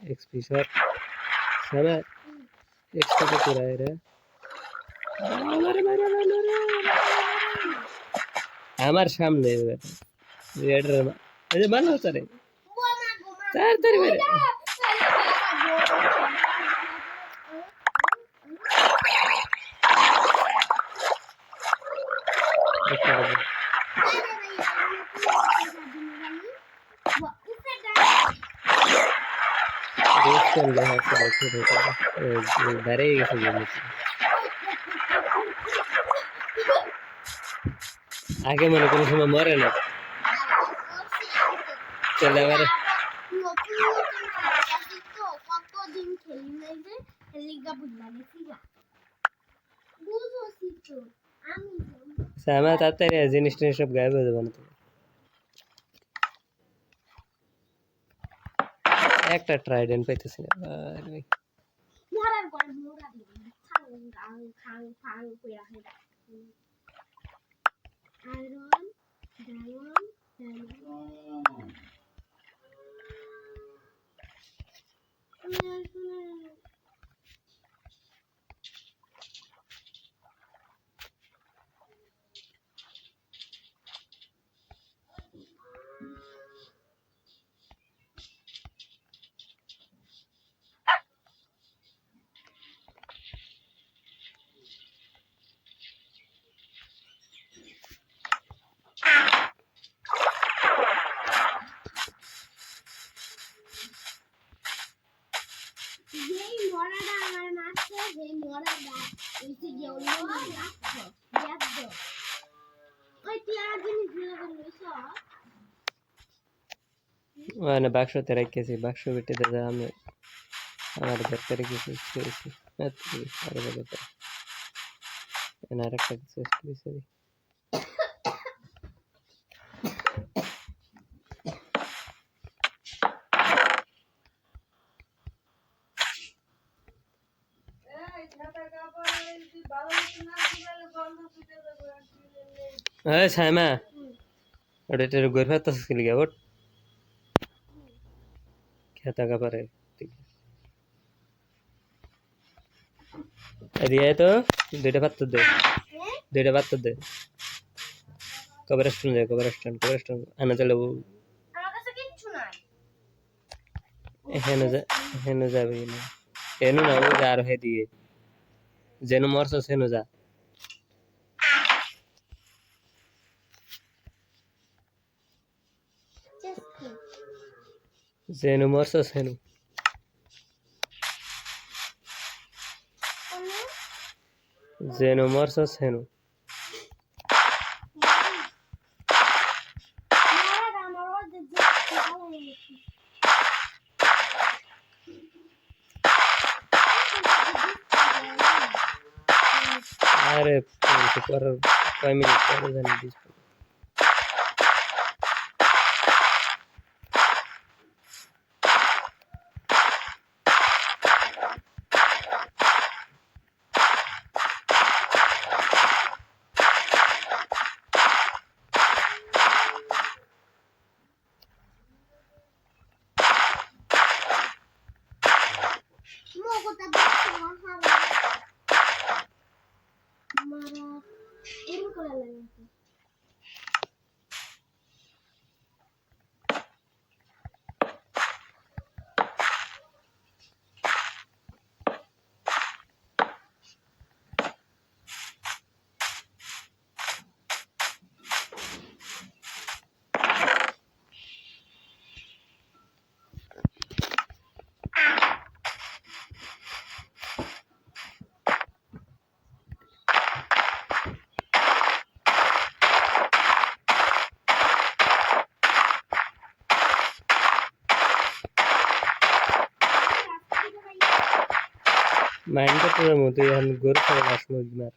এক্সপি শট সামনে এক্সপি কে পুরা রে আমার সামনে এটার এই যে ভালো হতো রে তাড়াতাড়ি মেরে দাঁড়িয়ে গেছে আগে মনে কোনো সময় মরে না চলে আবার আমার তাড়াতাড়ি জিনিস টিনিস সব গায়েব হয়ে যাবে না একটা ট্রাইডেন্ট পাইতেছি না ওখানে বাক্সতে রেখেছি, বাক্স বেটে দাদা আমি আমার দরকারে কিছু খেয়েছি। আরো ব্যাপার আর একটা কিছু দিয়েছি। এই সাইমা ওটা ঘুরে ফেরতেছিস কি লিগা ওঠ খেতা কাপারে এদিকে আয় তো দুইটা পাত্তর দে, দুইটা পাত্তর দে। কবে রেস্টুরেন্ট যাবে, কবে রেস্টুরেন্ট আনা চলে আমার কাছে কিচ্ছু নাই। হেন যাবে না, হেন না ও যা আর হে দিয়ে যেন মরছস হেন যা, যেন মরছস হেন, যেন মরছস হেন। আরে পর কয় মিনিট পরে জানি দিস। মাইন্ড করার মতো এখন গরু খাবে মাছ মুরগি মার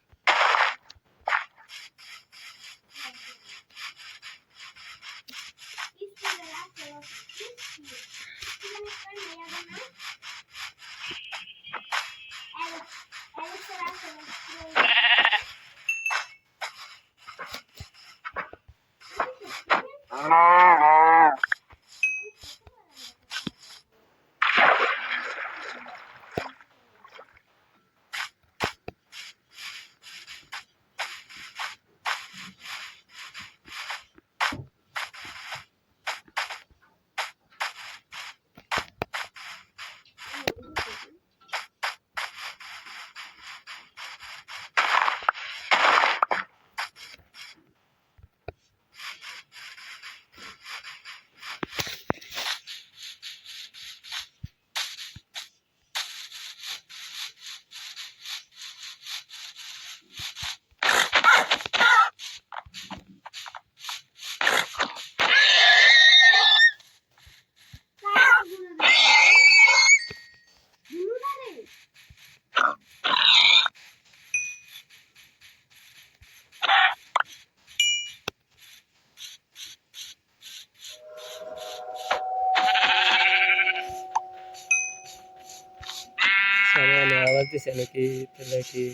সামনে আওয়াজ দিছে নাকি, তাহলে কি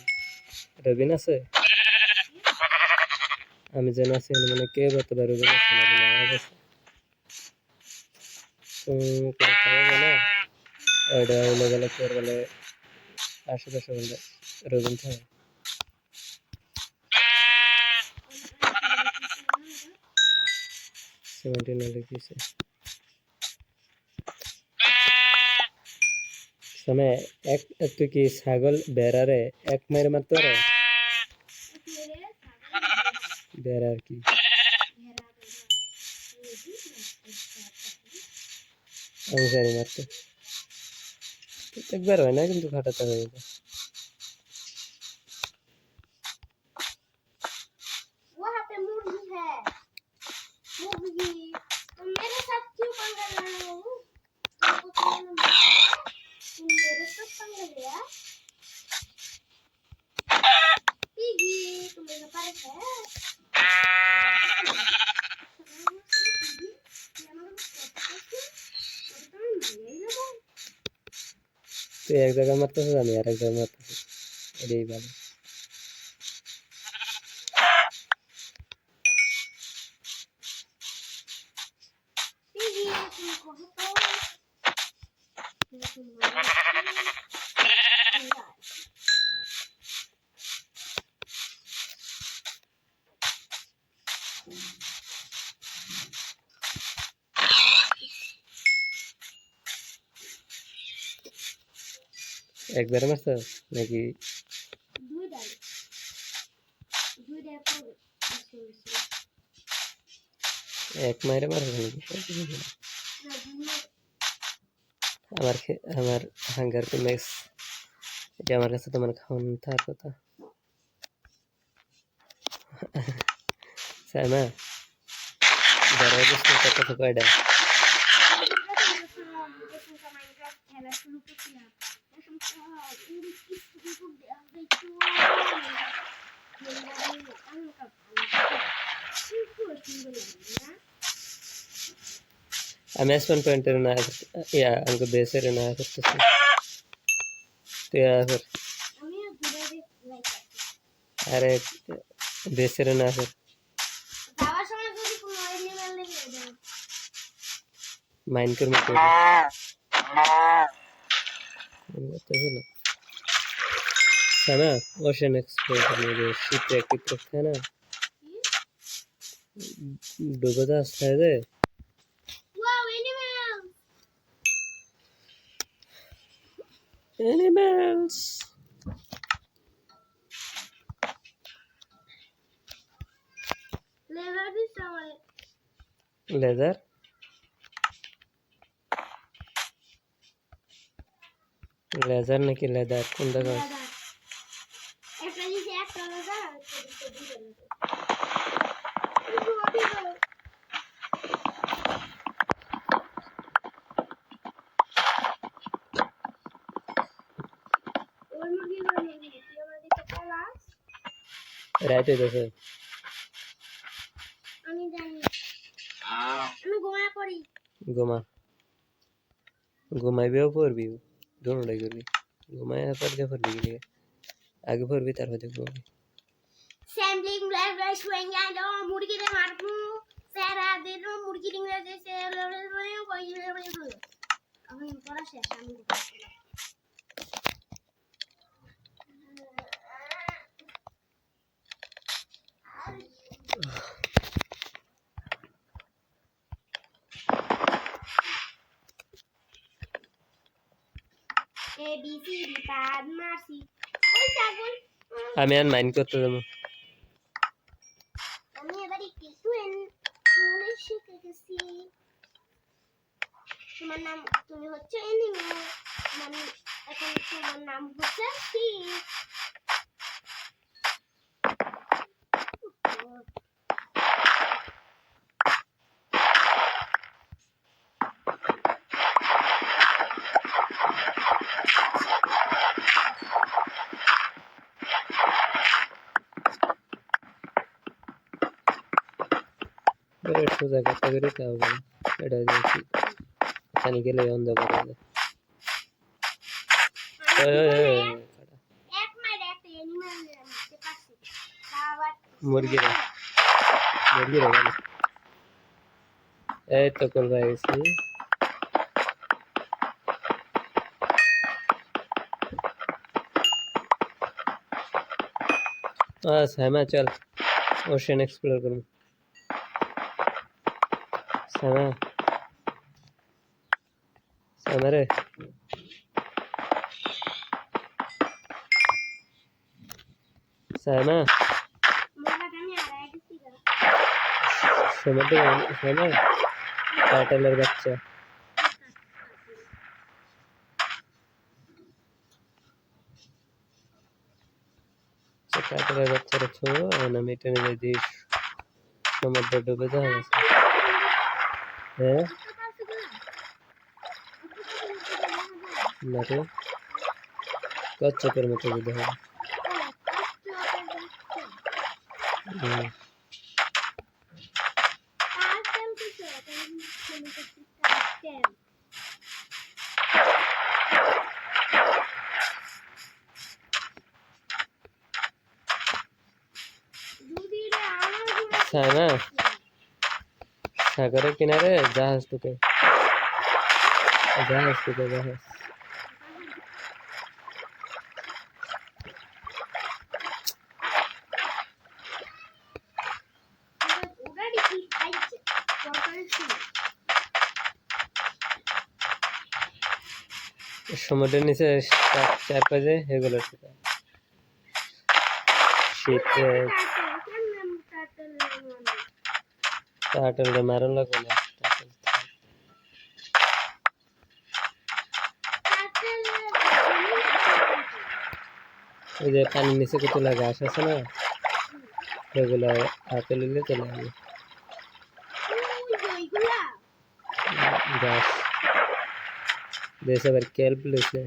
রবিন আছে? আমি যেন আছি মানে কে বলতে পারবে রবিন আছে না, আওয়াজ আছে না ওইটা হইলে গেলে তোর বলে আশেপাশে বললে রবিন থাকে 17 লিখেছে समय एक তুই কি ছাগল বেড়ারে এক মেরে মারতে পারে? বেড়ার কি আমি জানি মারতে একবার হয় না কিন্তু খাটাতে হবে वहाँ पे मुर्गी है, मुर्गी तो मेरे साथ क्यों पंगा তুই এক জায়গায় মারতেছিস, আমি আর এক জায়গায় মারতেছি, এটাই ভালো। একবারে মারছিস নাকি এক মাইরে মারছিস নাকি? আমার হাঙ্গার তো ম্যাক্স, এটা আমার কাছে তোমার খাওয়ান থাকার কথা। সাইমা যারা বুঝতে কত কয়টা আমি S1 পয়েন্টের না ইয়া আমাকে বেসের না করতেছি, তুই আর আরে বেসের না কর, মাইন্ড কর মতো ना साना ओशन एक्सप्लोर करने के शिप एक्टिव रखते हैं ना, डूबता है दे एनिमल्स लेदर लेदर ने की लेदर कौन सा राइट है जैसे घुमा घुमाई भी ऊपर भी दोनों डाइगर भी घुमाया पर क्या फर भी लिए आगे फर भी तरफ देखो sampling black black swing and मुर्गी दे मारकू सारा दे रो मुर्गी रिंग दे से আমি পড়া শেষ আমি A B C D bad mercy ওই ছাগল আমি আর মাইন্ড করতে দেব আমি এবারে কিছু ইংলিশ শিখেছি তোমার নাম তুমি হচ্ছে এনিমে মানে এখন তোমার নাম হচ্ছে কি बड़े सोचा करता करे क्या होगा एड़ा जैसी पानी के लिए अंदर कर दे এক মাইর একটা এনিমেল মারতে পারছি বাবা मुर्गी रे गाना ए तो कर भाई इसी सामा चल ओशन एक्सप्लोर करूं सामा सामा रे सामा মোলা কানে আর এক দিকে समझ सामा काटलर बच्चा काटलर बच्चा रखो ना मीटर में देश समुद्र डूबे जा है ना तो कच्चे पर मत दे दे সানা সাগরের কিনারে জাহাজ ঢুকে জাহাজ ওরা দেখি খাইছে তরকারি ছিল সমুদ্রের নিচে চার পাঁচে এগুলো ছিল শীতে টাটলটা মারণ লাগবে না ওই যে পানির নিচে কতগুলা ঘাস আছে না সেগুলো হাতে নিলে চলে যাবে ঘাস দেশে আবার কেল্প লইছে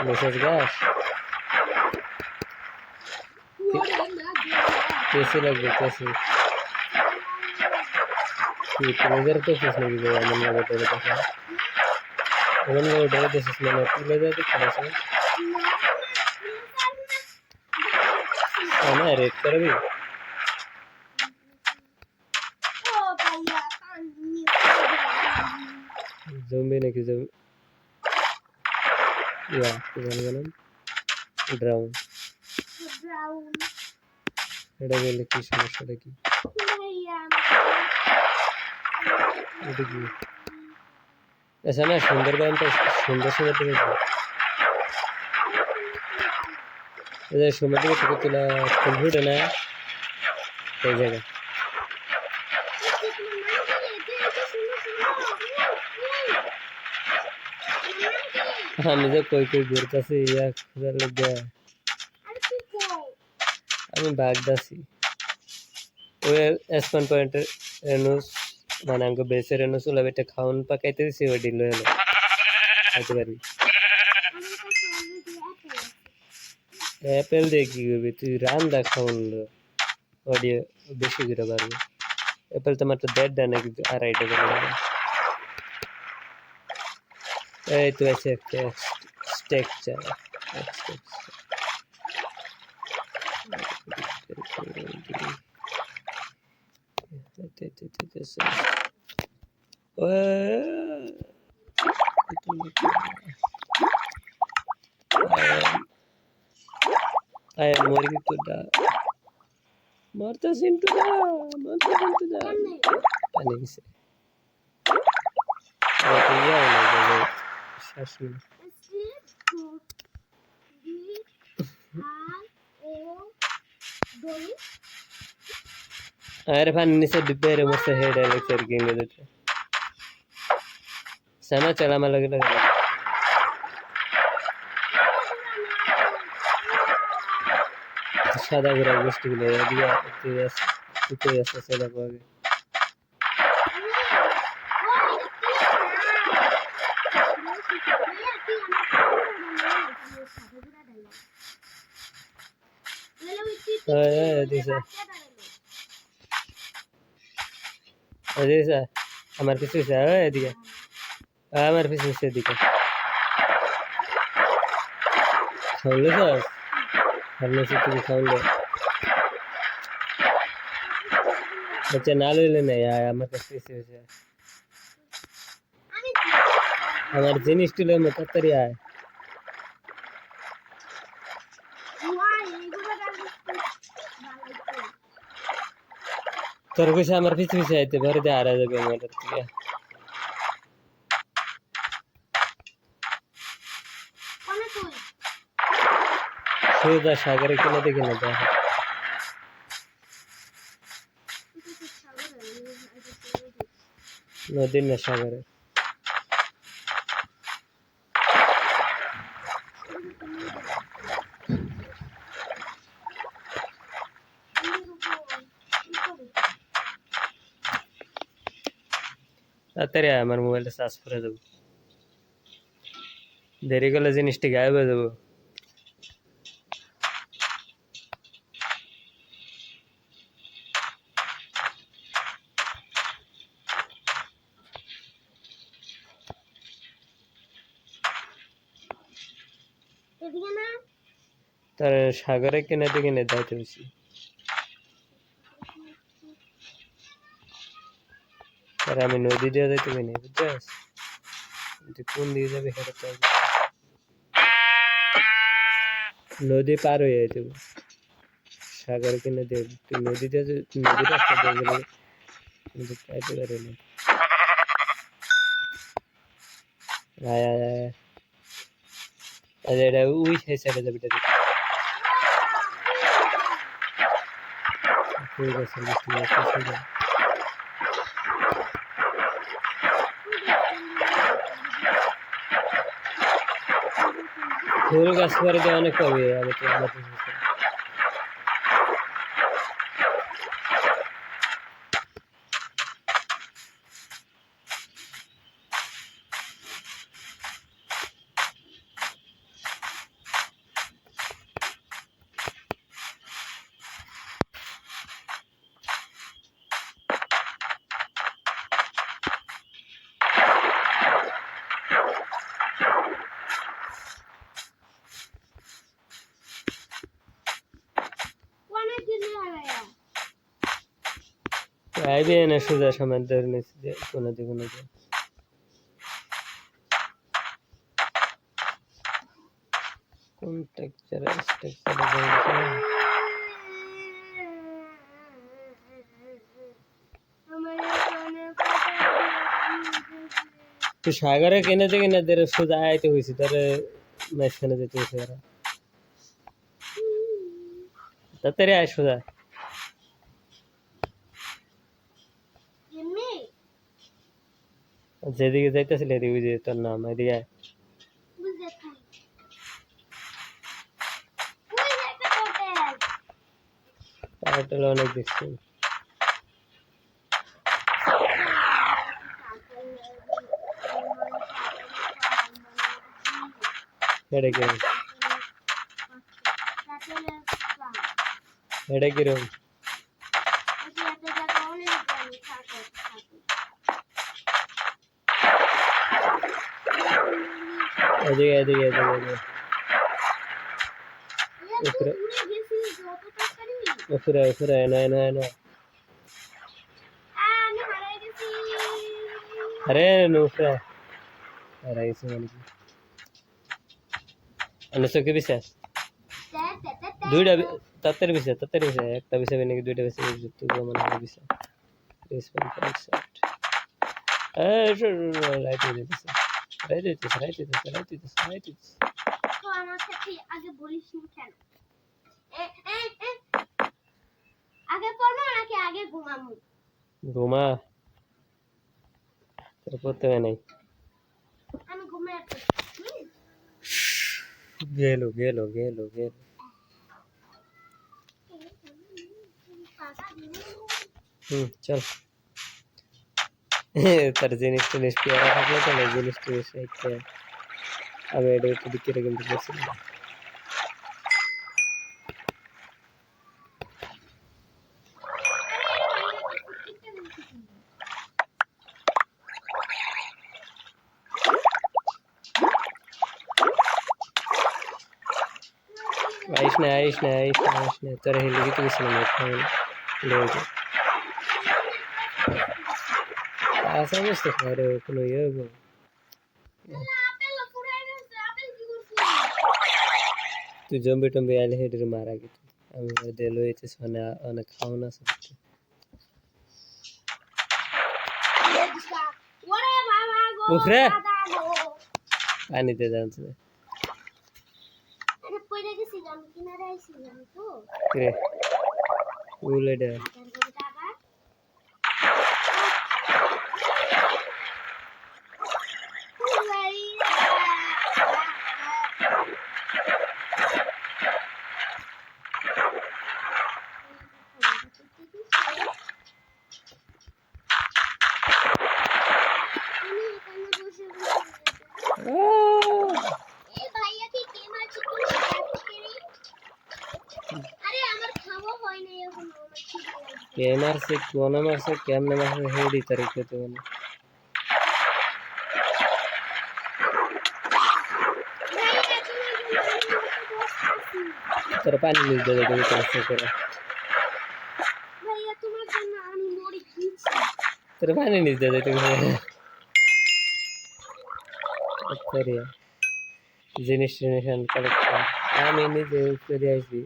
দেশের ঘাস কেসি লাগবে কেসি কি তুলে দেখছিস নাকি যে এমন ভাবে ধরে দেখা এমন ভাবে ধরে দেখছিস মানে তুলে যাবে খেলেছে না রেড করবি জম্বি নাকি জম্বি ইয়া কি জানি ড্রাউন এটা বললে কি সমস্যাটা কি এটা কি আচ্ছা না সুন্দরবনটা সুন্দর সুন্দর থেকে এই যে সমুদ্র থেকে তোলা ফুল ফুটে না এই জায়গায় আমি যে কই কই ঘুরতেছি ইয়া খুঁজার লেগে আমি বাগদাছি ওই এসপান পয়েন্টের রেনুস মানে আমাকে বেসে রেনুস ওলা বেটা খাওন পাকাইতে দিছি ওই ডিল হলো খাইতে পারবি অ্যাপেল দিয়ে কি করবি তুই রান্দা খাওন ওডিও বেশি করে পারবি অ্যাপেল তো মাত্র 1.5 নাকি 2.5 টাকা এই তো আছে একটা স্টেক চা আয় মুরগি তো দা মারতা সিন্টু দা পানি গেছে তো ইয়া হলো শাশু अरे फन निसे डिब्बे रे मुझसे हेड है लेक्चर गेंगे देते सना चला मैं लगे लगे सादा गुरा गोष्टी ले दिया तो ऐसा सादा पागे दिशा अरे सा हमारे पीछे से है दिया हमारे पीछे से दिखा खाओ ले सर हमने से तुम खाओ ले बच्चे नालू लेने यार हमारे पीछे से हमारे जिनिस टुले में कतरिया है তোর কইছে আমার পিছে পিছে আইতে ঘরে দিয়ে হারা যাবে আমার থেকে সোজা সাগরে কিনে দেখে না দেখা নদীর না সাগরে তাড়াতাড়ি আমার মোবাইলটা চার্জ করে দেবো দেরি করলে জিনিসটি গায়েব হয়ে যাবো এদিকে না তার সাগরে কিনে দিকে কিনে যাইতে বেশি আর আমি নদী দিয়ে যাইতে কিনে বুঝছিস তুই কোন দিকে যাবে সেটা তো নদী পার হয়ে যাইতে হবে। সাগর কিনে দিয়ে তুই নদীতে নদী রাস্তা দিয়ে গেলে কিন্তু পাইতে পারে না আয় আয় আয় আরে এটা ওই সাইডে যাবে এটা ঠিক আছে বুঝতে পারছি ফুল গাছ করে দিয়ে অনেক পাবে আমি তো আমার আইবে না সোজা সময় ধরে নিচ্ছি যে কোনো দিকে কোন টেক্সচার তুই সাগরে কিনে থেকে না দের সোজা আইতে হয়েছে তারে মাঝখানে যেতে হয়েছে ওরা তাড়াতাড়ি আয় সোজা যেদিকে যাইতেছিল এদিকে ওই যে তোর নাম এদিকে আয় টাইটেল অনেক দেখছি এটা কিরম এটা কিরম এদিকে এদিকে এদিকে উপরে উপরে উপরে এনো এনো এনো আরে উপরে হারাইছে মানে কি আনছো কি বিশ্বাস দুইটা তাড়াতাড়ি বিষয় একটা বিষয় নাকি দুইটা বিষয় তুই মনে হয় বিষয় রেসপন্স কনসেপ্ট রাইট দিতেছে তো আমার সাথে আগে বলিস নি কেন আগে পড়বো নাকি আগে ঘুমামু ঘুমা তোর পড়তে হয় নাই আমি ঘুমাই গেলো গেলো গেলো গেলো চল তার জিনিস টিনিস পেয়ারা থাকলে চলে জিনিস টিনিস রেখে আমি এটা একটু দিকে কিন্তু বলছিলাম আইস না তোর হেলে গিয়ে গেছিলাম আসা বুঝতে পারে কোনো ইয়ে তুই জম্বি টম্বি আইলে হেডের মারা গেছে আমি দেলো হইতে অনেক খাওয়ানো আছে উফরে পানিতে জানছে উলেডা মারছে কোন মারছে কেমনে মারছে হেডি তারিখে তো তোরা পানি নিয়ে যাবে তুমি কাজ করে ভাইয়া তোমার জন্য আমি মরে গেছি। তোরা পানি নিয়ে যাবে তুমি সরি জিনিস টিনিস কালেক্ট কর আমি নিজে করে আইছি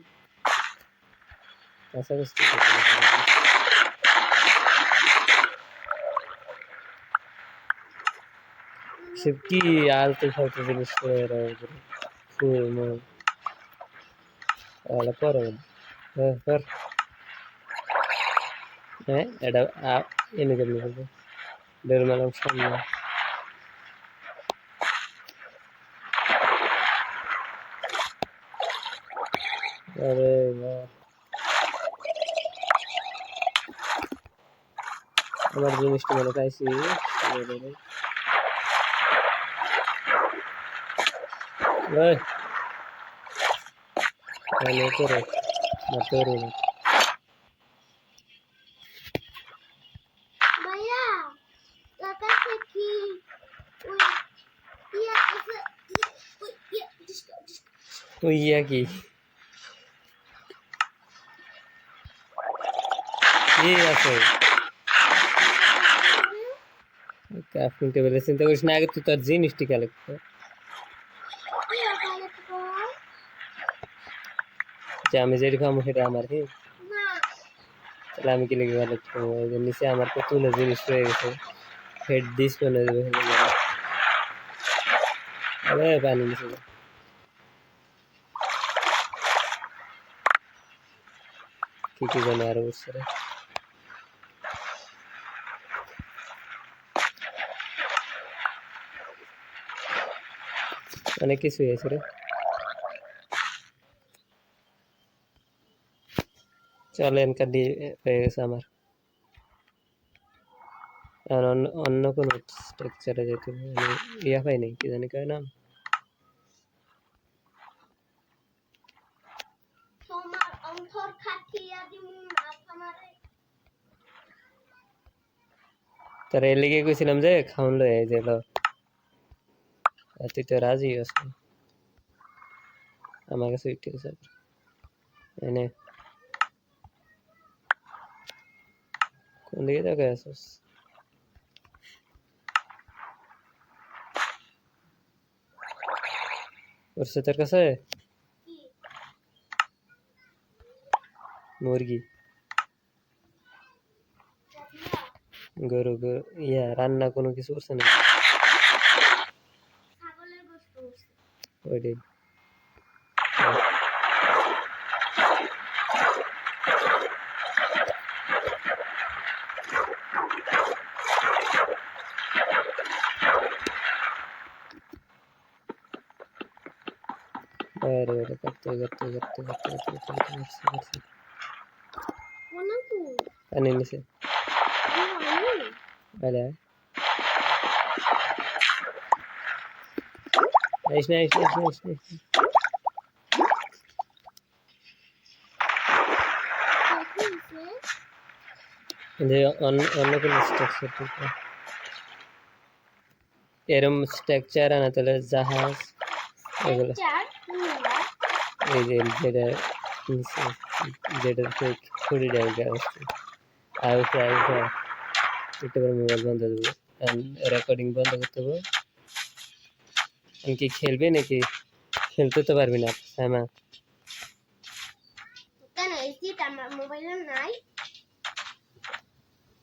কাছাকাছি সে কি আলতু ফালতু জিনিস করে ফুল মন আলা পরে পর হ্যাঁ এটা এনে কেমনি করবো ডের মেলাম সামনে আরে আমার জিনিসটা মনে পাইছি করে তোর ভাইয়া তোর কাছে কি ওই ইয়া আছে ওই ইয়া ওই ইয়া কি আছে ক্রাফটিং টেবিলে চিন্তা করিস না আগে তুই তোর জিনিসটি কালেক্ট কর ইয়া কালেক্ট কর যে আমি যেটি খাবো সেটা আমার কি না তাহলে আমি কি লিখে কালেক্ট করবো ওই যে নিচে আমার কতগুলো জিনিস রয়ে গেছে হেড ডিসপ্লে দেবে আরে পানি নিচে কি জানে আরো বুঝছে রে অনেক কিছু হয়েছে রে চলে এনকার দিয়ে হয়ে গেছে আমার আর অন্য কোনো স্ট্রাকচারে যেতে আমি ইয়া পাই নাই কি জানি কয় নাম তোমার অন্তর খাটিয়া দিমু না তোমারে তারা এর লিগে কইছিলাম যে খাওন লই এই যে তুই তো রাজি আছিস আমার কাছে ঠিক আছে এনে কোন দিকে তাকায় আছিস ওরছে তোর কাছে কি মুরগি গরু ইয়া রান্না কোনো কিছু করছে না ছাগলের গোশত হইছে ওইটাই अरे अरे करते কোনা কু पानी में से আমি अरे नाइस যে অন্য কোনো স্ট্রাকচার ঠিক এরম স্ট্রাকচার আনা তাহলে জাহাজ এগুলো এই যে যেটা ছুরি দেয় আর একটু করে মোবাইল বন্ধ দেবো রেকর্ডিং বন্ধ করতে হবে কি খেলবি নাকি খেলতে তো পারবি না হ্যাঁ কেন এই আমার মোবাইলে নাই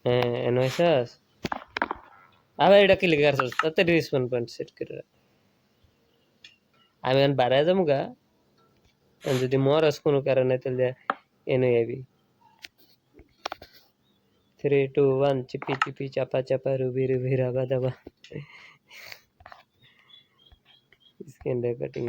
হ্যাঁ এনওয়াইসাস আবার এটা কি লিখে আসছিস তাতে রিসপন্স পয়েন্ট সেট করে আমি এখন বাড়ায় যাবো গা যদি মরস কোনো কারণে তাহলে এনে যাবি 3 2 1 চিপি চিপি চাপা চাপা রুবি রুবি রাবা দাবা স্ক্রিন রেকর্ডিং